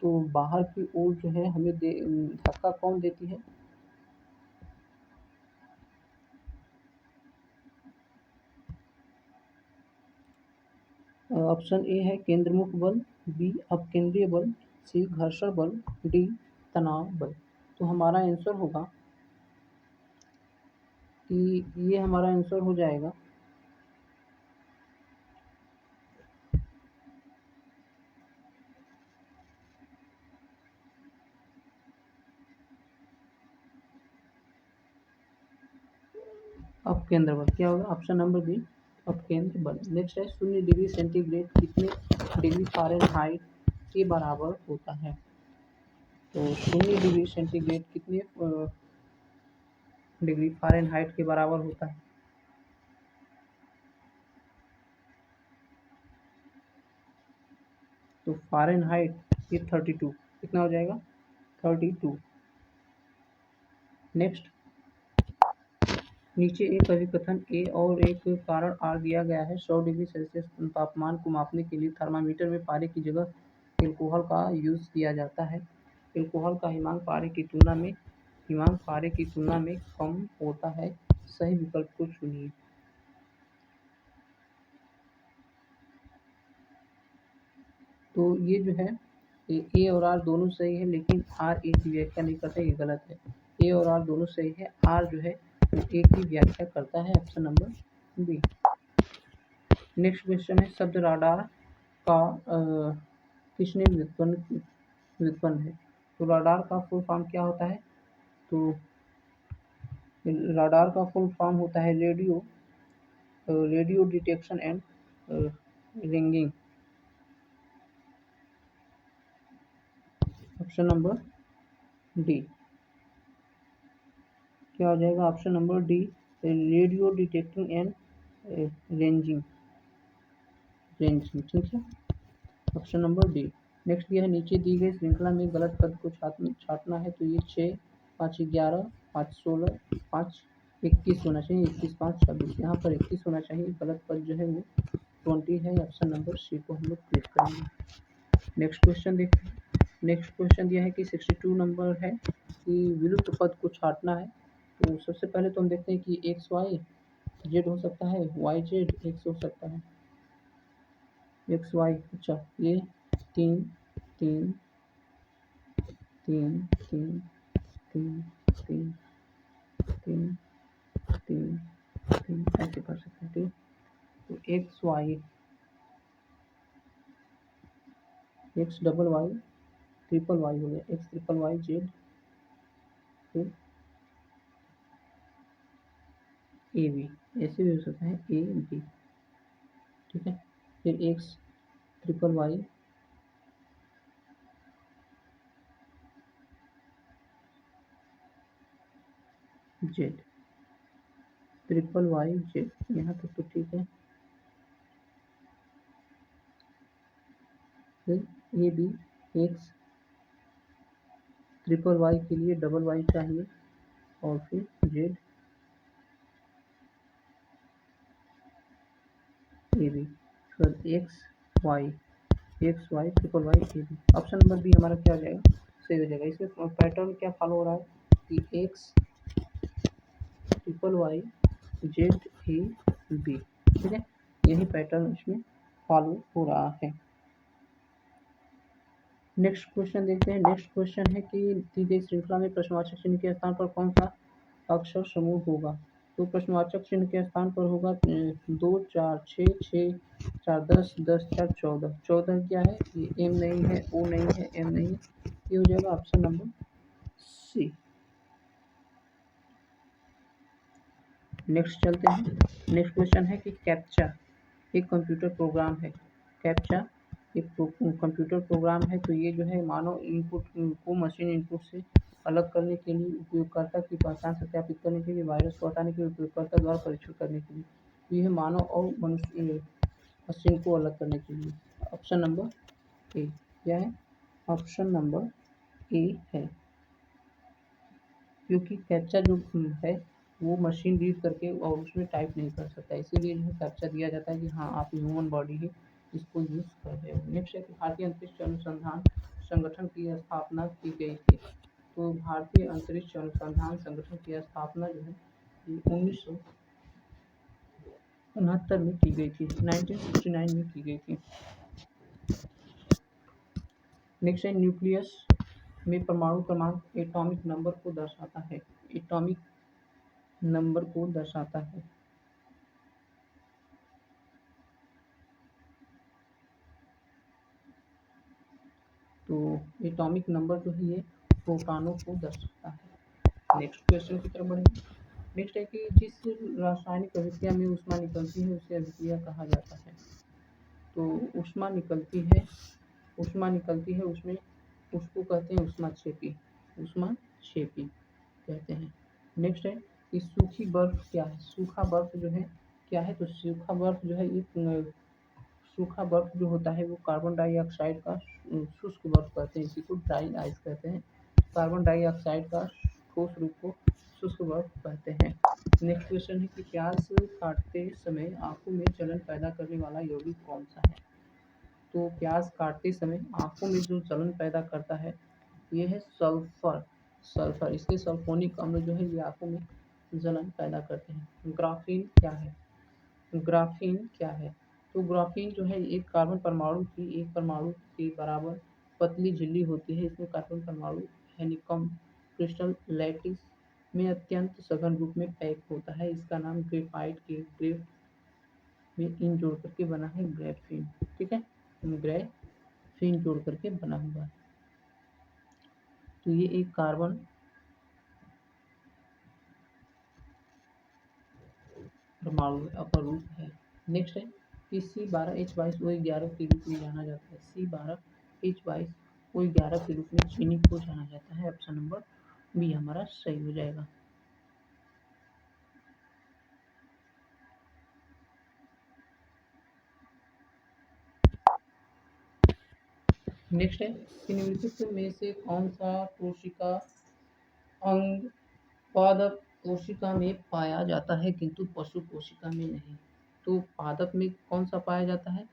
S1: तो बाहर की ओर जो है हमें धक्का कौन देती है? ऑप्शन ए है केंद्रमुख बल, बी अपकेंद्रीय बल, सी घर्षण बल, डी तनाव बल। तो हमारा आंसर होगा कि ये हमारा आंसर हो जाएगा अपकेंद्र बल। क्या होगा? ऑप्शन नंबर बी अपकेंद्र बल। नेक्स्ट है 0 डिग्री सेंटीग्रेड कितने डिग्री फ़ारेनहाइट के बराबर होता है? तो 0 डिग्री सेंटीग्रेड कितने डिग्री फ़ारेनहाइट के बराबर होता है? तो फ़ारेनहाइट ये 32 कितना हो जाएगा? 32। नेक्स्ट, नीचे एक अभिकथन ए और एक कारण आर दिया गया है। 100 डिग्री सेल्सियस तापमान को मापने के लिए थर्मामीटर में पारे की जगह एल्कोहल का यूज़ किया जाता है। एल्कोहल का हिमांक पारे की तुलना में कम होता है। सही विकल्प को चुनिए। तो ये जो है ए और आर दोनों सही है, लेकिन आर ए की व्याख्या नहीं करता, ये गलत है। ए और आर दोनों सही है, आर जो है वो ए की व्याख्या करता है। Option number B. Next question है, शब्द राडार का किसने व्युत्पन्न है? तो राडार का फुल फॉर्म क्या होता है? तो राडार का फुल फॉर्म होता है radio detection and ringing. Option number D. क्या हो जाएगा? Option number D radio detecting and ranging. ठीक है, ऑप्शन नंबर डी। नेक्स्ट ये है, नीचे दी गई श्रृंखला में गलत पद को छाटना है। तो ये 6, 5, 11, 5, 16, 5, 21 होना चाहिए। 21, 5, 26, यहाँ पर 21 होना चाहिए। गलत पद जो है वो 20 है। ऑप्शन नंबर सी को हम लोग क्लिक करेंगे। नेक्स्ट क्वेश्चन देखते हैं। नेक्स्ट क्वेश्चन दिया है कि 62 नंबर है कि विलुप्त पद को छाटना है। तो सबसे पहले तो हम देखते हैं कि एक्स वाई जेड हो सकता है, वाई जेड एक्स हो सकता है, एक्स वाई। अच्छा, ये 3 3 3 3 3 3 3 3 3 ऐसे कर सकते हैं। ठीक, तो X Y, X double Y, triple Y हो गया, एक्स ट्रिपल वाई जेड, फिर ए बी, ऐसे भी हो सकता है ए बी। ठीक है, फिर X triple Y Z, triple Y Z, यहाँ तक तो ठीक है। फिर A B, X triple Y के लिए डबल वाई चाहिए, और फिर जेड ए बी, फिर X Y triple Y A B. Option number B हमारा क्या हो जाएगा? सही हो जाएगा। इसमें पैटर्न क्या फॉलो हो रहा है कि X triple Y Z A B. ठीक है, यही पैटर्न इसमें फॉलो हो रहा है। नेक्स्ट क्वेश्चन देखते हैं। नेक्स्ट क्वेश्चन है कि दी गई श्रृंखला में प्रश्नवाचक चिन्ह के स्थान पर कौन सा अक्षर समूह होगा? तो प्रश्नवाचक चिन्ह के स्थान पर होगा 2, 4, 6, 6, 4, 10, 10, 4, 14। 14 क्या है? ये एम नहीं है, ओ नहीं है, एम नहीं है, ये हो जाएगा ऑप्शन नंबर सी। नेक्स्ट चलते हैं। नेक्स्ट क्वेश्चन है कि कैप्चा एक कंप्यूटर प्रोग्राम है। कैप्चा एक कंप्यूटर प्रोग्राम है। तो ये जो है मानव इनपुट को मशीन इनपुट से अलग करने के लिए, उपयोगकर्ता की पहचान सत्यापित करने के लिए, वायरस को हटाने के लिए, उपयोगकर्ता द्वारा परीक्षण करने के लिए। तो यह मानव और मनुष्य मशीन को अलग करने के लिए। ऑप्शन नंबर ए क्या है? ऑप्शन नंबर ए है, क्योंकि कैप्चा जो है वो मशीन रीड करके और उसमें टाइप नहीं कर सकता, इसीलिए जो है कैप्चा दिया जाता है कि हाँ आप ह्यूमन बॉडी ही इसको यूज़ कर रहे हो। नेक्स्ट है कि भारतीय अंतरिक्ष अनुसंधान संगठन की स्थापना की गई थी। तो भारतीय अंतरिक्ष अनुसंधान संगठन की स्थापना जो है 1969 में की गई थी, 1969 में की गई थी। नेक्स्ट है न्यूक्लियस में परमाणु क्रमांक एटॉमिक नंबर को दर्शाता है। एटॉमिक नंबर को दर्शाता है। तो एटॉमिक नंबर जो है ये प्रोटॉनों को दर्शाता है। नेक्स्ट क्वेश्चन की तरफ बढ़ेंगे। नेक्स्ट है कि जिस रासायनिक अभिक्रिया में ऊष्मा निकलती है उसे अभिक्रिया कहा जाता है। तो ऊष्मा निकलती है उसमें, उसको कहते हैं ऊष्माक्षेपी। ऊष्माक्षेपी कहते हैं। नेक्स्ट है कि सूखी बर्फ क्या है? सूखा बर्फ जो है क्या है? तो सूखा बर्फ जो है एक सूखा बर्फ जो होता है वो कार्बन डाइऑक्साइड का शुष्क बर्फ कहते हैं, इसी को ड्राई आइस कहते हैं। कार्बन डाइऑक्साइड का ठोस रूप को शुष्क बर्फ कहते हैं। नेक्स्ट क्वेश्चन है कि प्याज काटते समय आंखों में जलन पैदा करने वाला यौगिक कौन सा है? तो प्याज काटते समय आंखों में जो जलन पैदा करता है ये है सल्फर। सल्फर, इसके सल्फोनिक अम्ल जो है ये आंखों में जलन पैदा करते हैं। ग्राफीन क्या है? ग्राफीन क्या है? तो ग्राफीन जो है एक कार्बन परमाणु की एक परमाणु के बराबर पतली झिल्ली होती है। इसमें कार्बन परमाणु हैनिकम क्रिस्टल लैटिस में अत्यंत सघन रूप में पैक होता है। इसका नाम ग्रेफाइट के ग्रेफ में इन जोड़ करके बना है ग्रेफीन। ठीक है, ग्रेफीन जोड़ करके बना हुआ है। तो ये एक कार्बन परमाणु अपर रूप है। नेक्स्ट है कि C12H22O11 के रूप में जाना जाता है। C12H22O11 के रूप में चीनी को जाना जाता है। ऑप्शन नंबर बी हमारा सही हो जाएगा। नेक्स्ट है कि निम्नलिखित में से कौन सा कोशिका अंग पादप कोशिका में पाया जाता है किंतु पशु कोशिका में नहीं? तो पादप में कौन सा पाया जाता है?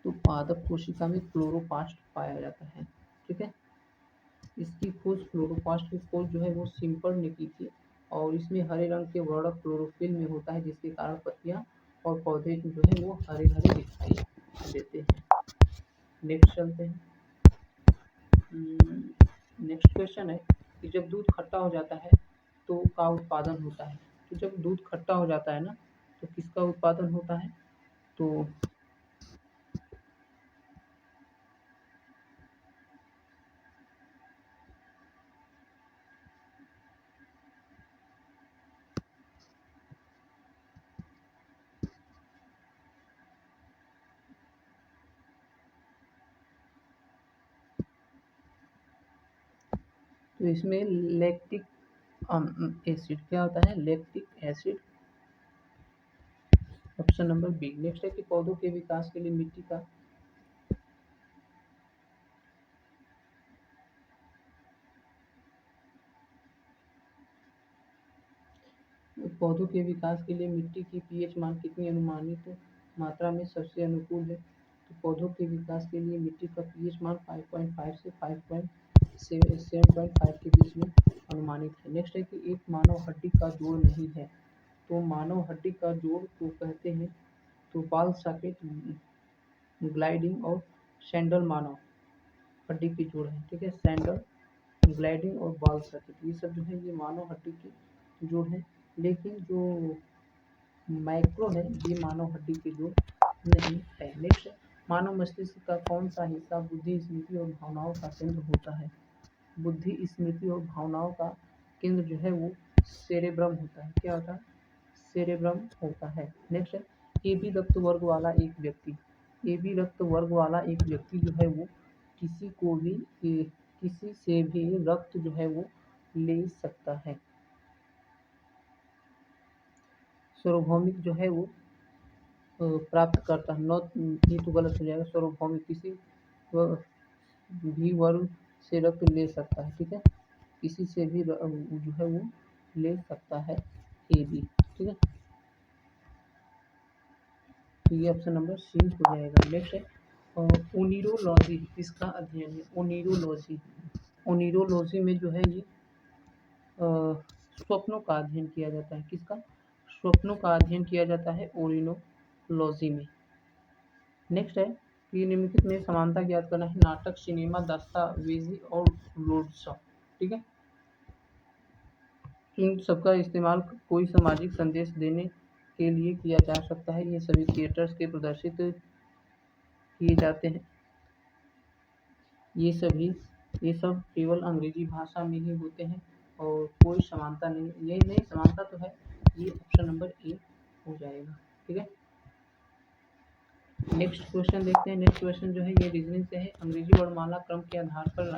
S1: तो पादप कोशिका में क्लोरोप्लास्ट पाया जाता है। ठीक है, इसकी खोज क्लोरोप्लास्ट की खोज जो है वो सिंपल ने की थी और इसमें हरे रंग के वर्णक क्लोरोफिल में होता है, जिसके कारण पत्तियां और पौधे जो है वो हरे हरे दिखाई देते हैं। नेक्स्ट चलते हैं। नेक्स्ट क्वेश्चन है कि जब दूध खट्टा हो जाता है तो का उत्पादन होता है? तो जब दूध खट्टा हो जाता है ना तो किसका उत्पादन होता है? तो इसमें लैक्टिक एसिड क्या होता है? Lactic acid. Option number B. Next है कि पौधों के विकास के लिए मिट्टी का पौधों के विकास के लिए मिट्टी की पीएच मान कितनी अनुमानित मात्रा में सबसे अनुकूल है? तो पौधों के विकास के लिए मिट्टी का पीएच मान 5.5 से 5.7.5 के बीच में अनुमानित है। नेक्स्ट है कि एक मानव हड्डी का जोड़ नहीं है। तो मानव हड्डी का जोड़ को कहते हैं तो बाल सॉकेट, ग्लाइडिंग और सैंडल मानव हड्डी की जोड़ है। ठीक है, सैंडल, ग्लाइडिंग और बाल सॉकेट ये सब जो है ये मानव हड्डी की जोड़ है। लेकिन जो माइक्रो है ये मानव हड्डी की जोड़ नहीं है। नेक्स्ट है मानव मस्तिष्क का कौन सा हिस्सा बुद्धि, स्मृति और भावनाओं का केंद्र होता है? बुद्धि, स्मृति और भावनाओं का केंद्र जो है वो सेरेब्रम होता है। क्या होता है? सेरेब्रम होता है। नेक्स्ट है AB रक्त वर्ग वाला एक व्यक्ति। AB रक्त वर्ग वाला एक व्यक्ति जो है वो किसी से भी रक्त जो है वो ले सकता है। सार्वभौमिक जो है वो प्राप्त करता है। नॉट, ये तो गलत हो जाएगा। सार्वभौमिक किसी भी वर्ग से रक्त ले सकता है। ठीक है, किसी से भी जो है वो ले सकता है AB। ठीक है, तो ये ऑप्शन नंबर सी हो जाएगा। नेक्स्ट है ओनिरोलॉजी, किसका अध्ययन है? ओनिरोलॉजी। ओनिरोलॉजी में जो है ये स्वप्नों का अध्ययन किया जाता है। किसका? स्वप्नों का अध्ययन किया जाता है ओनिरोलॉजी में। नेक्स्ट है कि निम्नलिखित में समानता ज्ञात करना है। नाटक, सिनेमा, दस्तावेजी और रोडशो। ठीक है, इन सबका इस्तेमाल कोई सामाजिक संदेश देने के लिए किया जा सकता है। ये सभी थिएटर्स के प्रदर्शित किए जाते हैं। ये सब केवल अंग्रेजी भाषा में ही होते हैं और कोई समानता नहीं। ये नहीं, समानता तो है। ये ऑप्शन नंबर ए हो जाएगा। ठीक है, नेक्स्ट क्वेश्चन देखते हैं। नेक्स्ट क्वेश्चन जो है ये रीजनिंग से है। अंग्रेजी वर्णमाला क्रम के आधार पर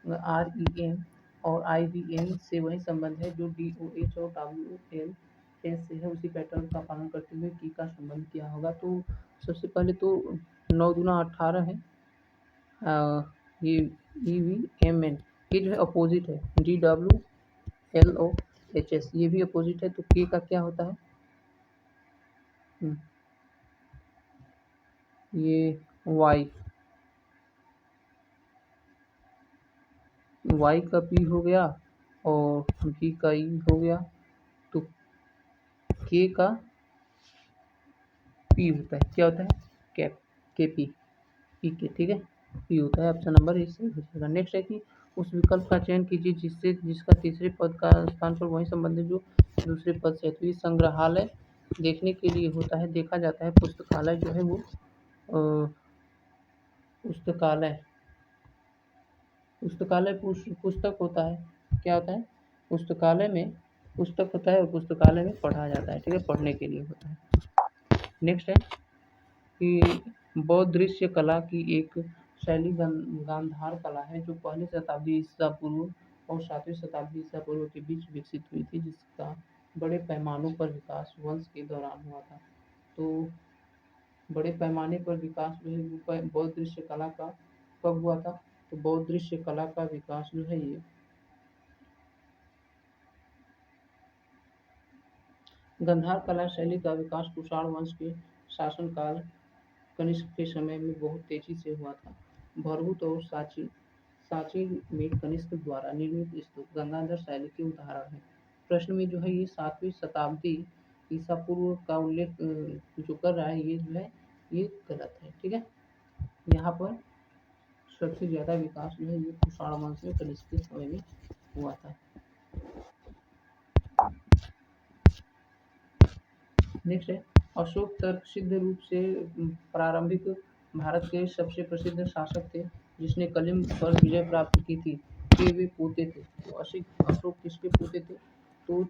S1: REM और IVM से वही संबंध है जो DOH और WLS से है। उसी पैटर्न का पालन करते हुए की का संबंध क्या होगा? तो सबसे पहले तो 9 दूना 18 है। ये EVMN ये जो है अपोजिट है। DWLOHS ये भी अपोजिट है। तो के का क्या होता है? ये Y का P हो गया और V का E हो गया। तो K का P होता है। क्या होता है? Cap, KP, PK। ठीक है, P होता है। ऑप्शन नंबर ए सही हो जाएगा। नेक्स्ट है कि उस विकल्प का चयन कीजिए जिसका तीसरे पद का स्थान पर वही संबंध है जो दूसरे पद से है। तो ये संग्रहालय देखने के लिए होता है, देखा जाता है। पुस्तकालय जो है वो पुस्तकालय पुस्तक होता है। क्या होता है? पुस्तकालय में पुस्तक होता है और पुस्तकालय में पढ़ा जाता है। ठीक है, पढ़ने के लिए होता है। नेक्स्ट है कि बौद्ध दृश्य कला की एक शैली गांधार कला है जो पहली शताब्दी ईसा पूर्व और 7वीं शताब्दी ईसा पूर्व के बीच विकसित हुई थी, जिसका बड़े पैमानों पर विकास वंश के दौरान हुआ था। तो बड़े पैमाने पर विकास जो है बौद्ध दृश्य कला का कब हुआ था? तो बौद्ध दृश्य कला का विकास जो है ये गंधार कला शैली का विकास कुषाण वंश के शासनकाल कनिष्क के समय में बहुत तेजी से हुआ था। भरहुत और सांची में कनिष्क द्वारा निर्मित स्तूप गंगाधर शैली के उदाहरण हैं। प्रश्न में जो है ये 7वीं शताब्दी ईसा पूर्व का उल्लेख जो कर रहा है, ये जो है ये गलत है। ठीक है, यहाँ पर सबसे ज्यादा विकास जो है ये कुषाण वंश में कनिष्क के समय में हुआ था। नेक्स्ट है अशोक तर्कसिद्ध रूप से प्रारंभिक भारत के सबसे प्रसिद्ध शासक थे जिसने कलिंग पर विजय प्राप्त की थी। के वे पोते थे। तो अशोक किसके पोते थे? तो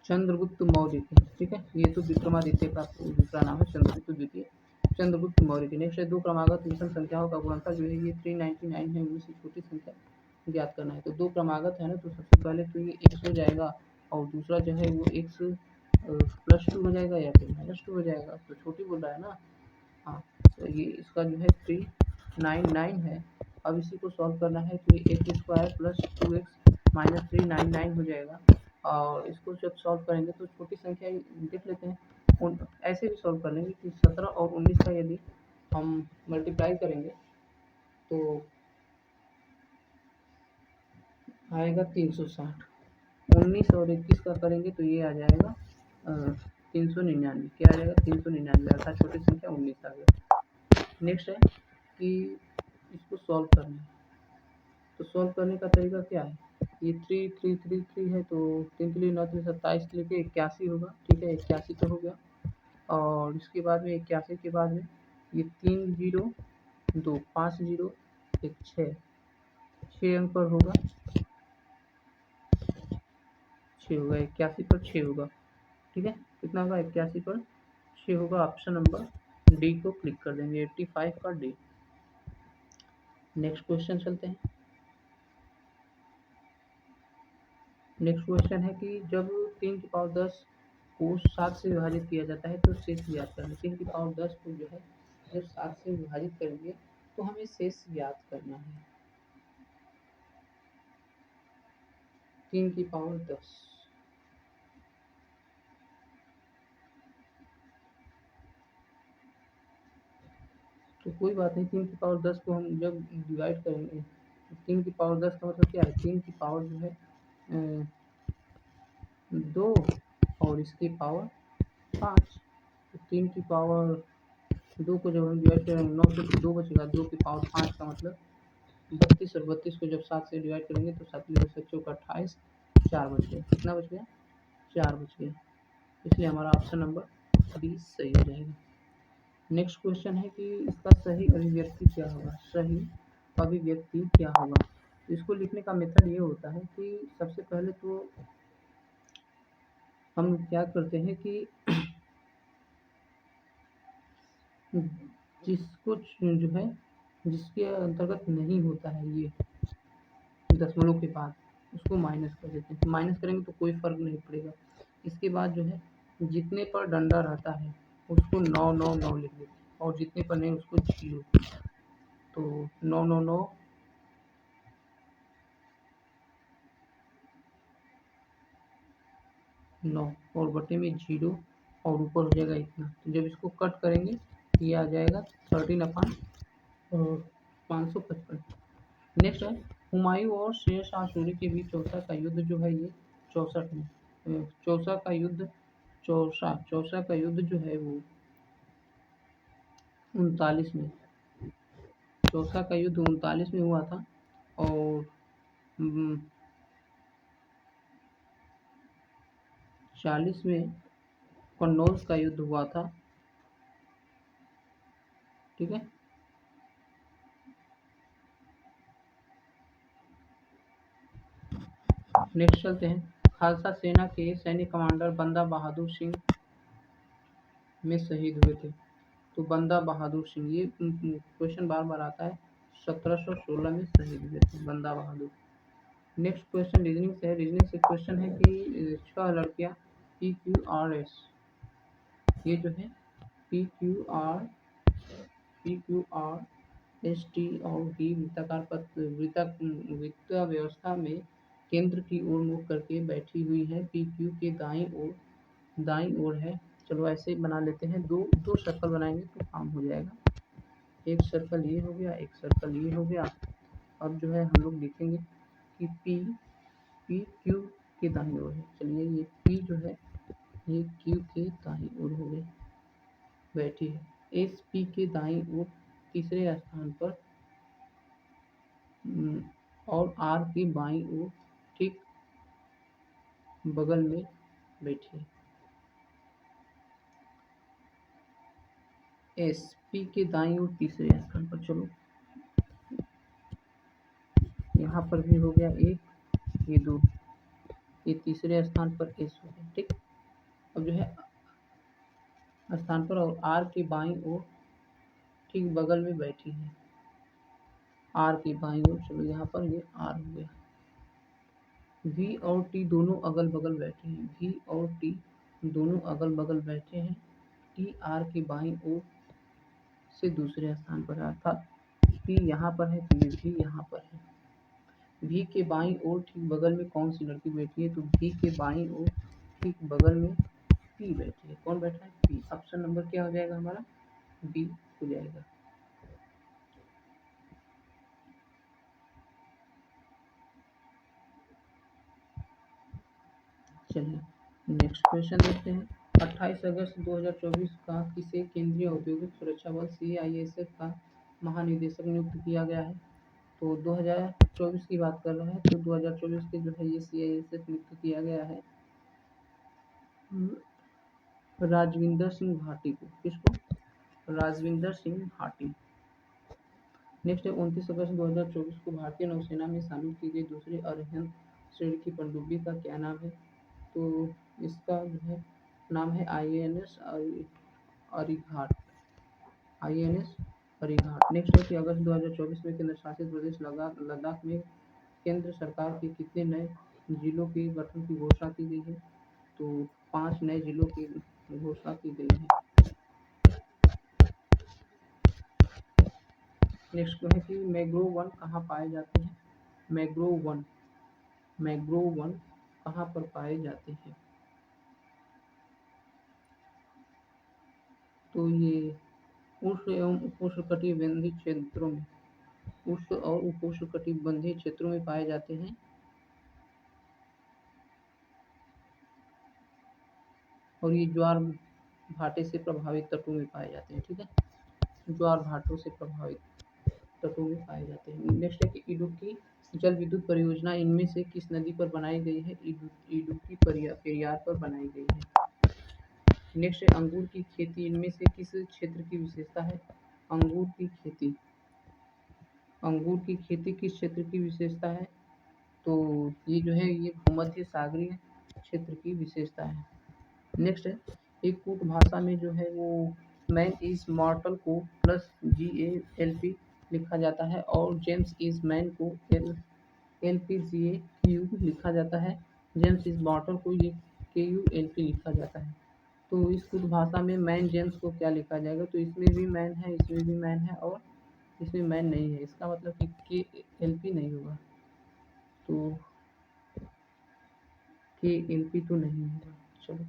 S1: चंद्रगुप्त मौर्य के। ठीक है, ये तो विक्रमादित्य का दूसरा नाम है, चंद्रगुप्त द्वितीय चंद्रगुप्त मौर्य के। नेक्स्ट है दो क्रमागत विषम संख्याओं का गुणनफल जो है ये 399 है। उनमें से छोटी संख्या ज्ञात करना है। तो दो क्रमागत है ना, तो सबसे पहले तो ये x हो जाएगा और दूसरा जो है वो x +2 हो जाएगा या फिर -2 हो जाएगा। तो छोटी बोल रहा है ना। हाँ, तो ये इसका जो है 399 है। अब इसी को सॉल्व करना है तो ये x² + 2x - 399 हो जाएगा। और इसको जब सॉल्व करेंगे तो छोटी संख्या देख लेते हैं। ऐसे भी सॉल्व कर लेंगे कि 17 और 19 का यदि हम मल्टीप्लाई करेंगे तो आएगा 360। 19 और 21 का करेंगे तो ये आ जाएगा 399। क्या आ जाएगा? 399, अर्थात छोटी संख्या 19 आ गया। नेक्स्ट है कि इसको सॉल्व करना है। तो सॉल्व करने का तरीका क्या है? ये 3 है तो 3 3 9 27 लेके 81 होगा। ठीक है, 81 तो हो गया। और इसके बाद में 81 के बाद में ये 3 0 2 5 0 1 6 6 अंक पर होगा, 6 होगा, 81 पर 6 होगा। ठीक है, कितना होगा? 81 पर 6 होगा। ऑप्शन नंबर डी को क्लिक कर देंगे, 85 का डी। नेक्स्ट क्वेश्चन चलते हैं। नेक्स्ट क्वेश्चन है कि जब 3 की पावर 10 को 7 से विभाजित किया जाता है तो शेष ज्ञात करना। 3 की पावर 10 को जो है जब 7 से विभाजित करेंगे तो हमें शेष ज्ञात करना है। 3 की पावर 10, तो कोई बात नहीं, 3 की पावर 10 को हम जब डिवाइड करेंगे, 3 की पावर 10 का मतलब क्या है? 3 की पावर जो है 2 और इसकी पावर 5। तो 3 की पावर 2 को जब हम डिवाइड करेंगे, 9 से 2 बचेगा, 2 की पावर 5 का मतलब 32, और 32 को जब 7 से डिवाइड करेंगे तो 7 बच्चों का 28, 4 बच गया। कितना बच गया? 4 बच गया। इसलिए हमारा ऑप्शन नंबर बी सही हो जाएगा। नेक्स्ट क्वेश्चन है कि इसका सही अभिव्यक्ति क्या होगा? सही अभिव्यक्ति क्या होगा? इसको लिखने का मेथड ये होता है कि सबसे पहले तो हम क्या करते हैं कि जिसको जो है जिसके अंतर्गत नहीं होता है ये दशमलव के बाद, उसको माइनस कर देते हैं। माइनस करेंगे तो कोई फर्क नहीं पड़ेगा। इसके बाद जो है जितने पर डंडा रहता है उसको 9 9 9 लिख देते हैं, और जितने पर नहीं उसको 0। तो 9 9 9 9 और बटे में 0 और ऊपर हो जाएगा इतना। तो जब इसको कट करेंगे ये आ जाएगा 13/555। नेक्स्ट है हुमायूं और शेर शाह सूरी के बीच चौसा का युद्ध जो है ये 64 में। चौसा का युद्ध, चौसा का युद्ध जो है वो 39 में। चौसा का युद्ध 39 में हुआ था, और 40 में कन्नौज का युद्ध हुआ था। ठीक है, नेक्स्ट चलते हैं। खालसा सेना के सैन्य कमांडर बंदा बहादुर सिंह में शहीद हुए थे। तो बंदा बहादुर सिंह, ये क्वेश्चन बार बार आता है। 1716 में शहीद हुए थे बंदा बहादुर। नेक्स्ट क्वेश्चन रीजनिंग से है। रीजनिंग से क्वेश्चन है कि 6 लड़कियां PQRS, ये जो है PQRST और D वृत्ताकार पथ वृत्त व्यवस्था में केंद्र की ओर मुख करके बैठी हुई है। PQ के दाईं ओर है। चलो ऐसे ही बना लेते हैं, दो दो सर्कल बनाएंगे तो काम हो जाएगा। एक सर्कल ये हो गया, एक सर्कल ये हो गया। अब जो है हम लोग लिखेंगे कि पी क्यू के दाईं ओर है। चलिए ये P जो है ये Q के दाईं ओर हो गई, बैठी है। एस पी के दाईं ओर तीसरे स्थान पर, और आर की बाईं ओर ठीक बगल में बैठी है। एस पी के दाईं ओर तीसरे स्थान पर। चलो यहाँ पर भी हो गया एक, ये दो, ये तीसरे स्थान पर एस हो गया। ठीक, अब जो है स्थान पर, और आर के बाईं ओर ठीक बगल में बैठी है, आर की बाईं ओर। चलो यहाँ पर ये आर हो गया। वी और टी दोनों अगल बगल बैठे हैं। वी और टी दोनों अगल बगल बैठे हैं। टी आर की बाईं ओर से दूसरे स्थान पर है, अर्थात पी यहाँ पर है तो ये भी यहाँ पर है। वी के बाईं ओर ठीक बगल में कौन सी लड़की बैठी है? तो वी के बाईं ओर ठीक बगल में पी बैठी है। कौन बैठा है? पी। ऑप्शन नंबर क्या हो जाएगा हमारा? बी हो जाएगा। चलिए नेक्स्ट क्वेश्चन देखते हैं। 28 अगस्त 2024 का किसे केंद्रीय औद्योगिक सुरक्षा बल CISF का महानिदेशक नियुक्त किया गया है? तो 2024 की बात कर रहे हैं, तो 2024 के जो है ये CISF नियुक्त किया गया है राजविंदर सिंह भाटी को। किसको? राजविंदर सिंह भाटी। नेक्स्ट है 29 अगस्त 2024 को भारतीय नौसेना में शामिल की गई दूसरी अरिहंत श्रेणी की पनडुब्बी का क्या नाम है? तो इसका जो है नाम है INS Arighat. INS Arighat. Next है कि अगस्त 2024 में केंद्र शासित प्रदेश लद्दाख में केंद्र सरकार के कितने नए जिलों के गठन की घोषणा की गई है? तो 5 नए जिलों की घोषणा की गई है। नेक्स्ट है कि मैंग्रोव वन कहाँ पाए जाते हैं? मैंग्रोव वन कहाँ पर पाए जाते हैं? तो ये उष्ण एवं उपोष्णकटिबंधीय क्षेत्रों में उष्ण और उपोष्णकटिबंधीय क्षेत्रों में पाए जाते हैं। और ये ज्वार भाटे से प्रभावित तटों में पाए जाते हैं। ठीक है, ज्वार भाटों से प्रभावित तटों में पाए जाते हैं। नेक्स्ट है कि इडुक्की जल विद्युत परियोजना इनमें से किस नदी पर बनाई गई है? इडुक्की पेरियार पर बनाई गई है। नेक्स्ट है अंगूर की खेती इनमें से किस क्षेत्र की विशेषता है? अंगूर की खेती किस क्षेत्र की विशेषता है? तो ये जो है ये भूमध्य सागरीय क्षेत्र की विशेषता है। नेक्स्ट है एक कूट भाषा में जो है वो मैन इज मॉर्टल को प्लस GALP लिखा जाता है और जेम्स इज मैन को LPGAQ लिखा जाता है। जेम्स इज मॉर्टल को ये KULP लिखा जाता है। तो इस कुछ भाषा में मैन जेम्स को क्या लिखा जाएगा? तो इसमें भी मैन है, इसमें भी मैन है और इसमें मैन नहीं है। इसका मतलब कि KLP नहीं होगा। तो KLP तो नहीं होगा। चलो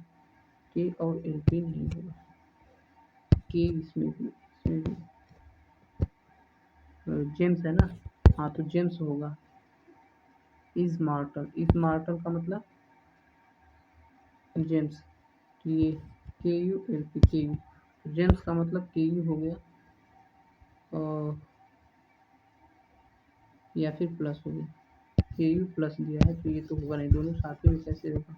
S1: K और LP नहीं होगा। K इसमें भी जेम्स है ना। हाँ तो जेम्स होगा। इज मार्टल का मतलब जेम्स। ये KULP जेम्स का मतलब KU हो गया और या फिर प्लस हो गया। KU प्लस दिया है तो ये तो होगा नहीं, दोनों साथ में कैसे होगा?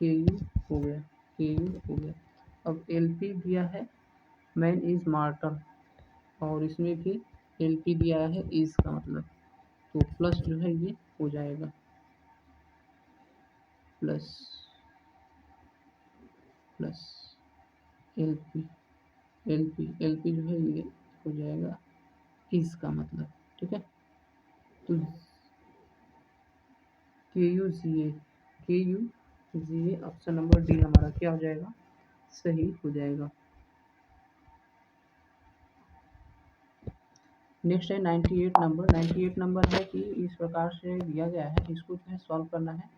S1: KU हो गया, KU हो गया। अब LP दिया है मैन इज मार्टल और इसमें भी LP दिया है इज का मतलब, तो प्लस जो है ये हो जाएगा प्लस प्लस LP LP जो है ये हो जाएगा इज का मतलब। ठीक है, तो KU GA option number D हमारा क्या हो जाएगा? सही हो जाएगा। नेक्स्ट है 98 नंबर है कि इस प्रकार से दिया गया है, इसको जो है सॉल्व करना है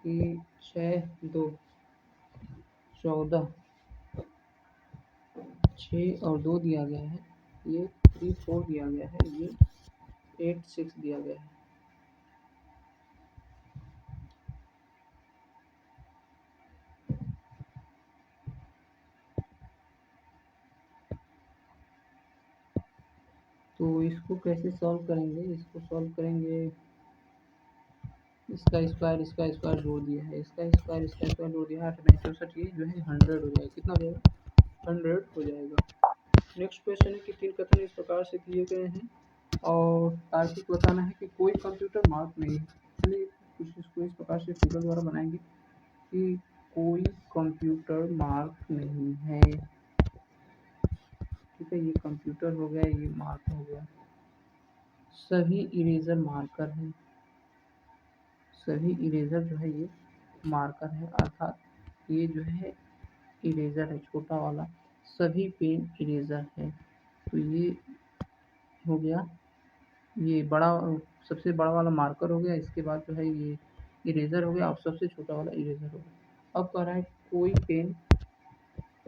S1: कि 6 2 14 6 और 2 दिया गया है, ये 3 4 दिया गया है, ये 8 6 दिया गया है। तो इसको कैसे सॉल्व करेंगे? इसको सॉल्व करेंगे, इसका स्क्वायर जोड़ दिया है, इसका स्क्वायर जोड़ दिया है 8 9 64, ये जो है 100 हो जाएगा। कितना हो जाएगा? 100 हो जाएगा। नेक्स्ट क्वेश्चन है कि 3 कथन इस प्रकार से दिए गए हैं और तार्किक बताना है कि कोई कंप्यूटर मार्क नहीं है। चलिए कुछ इसको इस प्रकार से फिगर द्वारा बनाएंगे कि कोई कंप्यूटर मार्क नहीं है। ठीक है, ये कंप्यूटर हो गया, ये मार्क हो गया। सभी इरेजर मार्कर हैं, सभी इरेजर जो है ये मार्कर है, अर्थात ये जो है इरेजर है छोटा वाला, सभी पेन इरेजर है। तो ये हो गया, ये बड़ा सबसे बड़ा वाला मार्कर हो गया, इसके बाद जो है ये इरेजर हो गया और सबसे छोटा वाला इरेजर हो गया। अब कह रहा है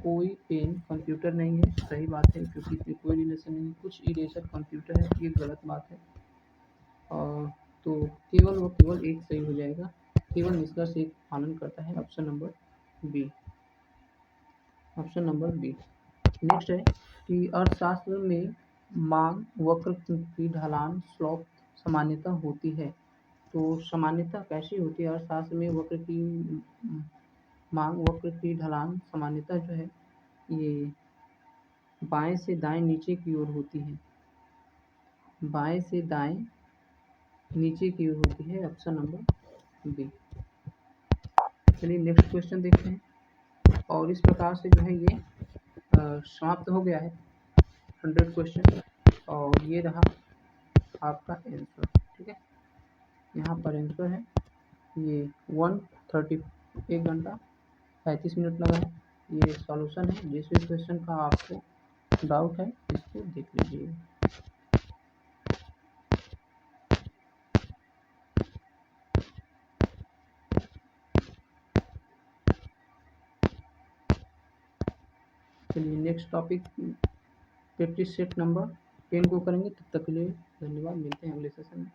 S1: कोई पेन कंप्यूटर नहीं है, सही बात है क्योंकि इसमें कोई रिलेशन नहीं। कुछ इरेजर कंप्यूटर है, ये गलत बात है। और तो केवल वो केवल एक सही हो जाएगा, केवल निष्कर्ष एक पालन करता है, ऑप्शन नंबर बी। नेक्स्ट है कि अर्थशास्त्र में मांग वक्र की ढलान स्लोप सामान्यतः होती है। तो सामान्यतः कैसी होती है? अर्थशास्त्र में वक्र की मांग वक्र की ढलान सामान्यतः जो है ये बाएं से दाएं नीचे की ओर होती है। बाएं से दाएं नीचे की ओर होती है, ऑप्शन नंबर बी। चलिए नेक्स्ट क्वेश्चन देखते हैं। और इस प्रकार से जो है ये समाप्त हो गया है 100 क्वेश्चन, और ये रहा आपका आंसर। ठीक है, यहाँ पर आंसर है ये 1:30, 1 घंटा 35 मिनट लगा है। ये सॉल्यूशन है, जिस भी क्वेश्चन का आपको डाउट है इसको देख लीजिए। चलिए next topic practice set number 10 को करेंगे। तब तक के लिए धन्यवाद, मिलते हैं अगले सेशन में।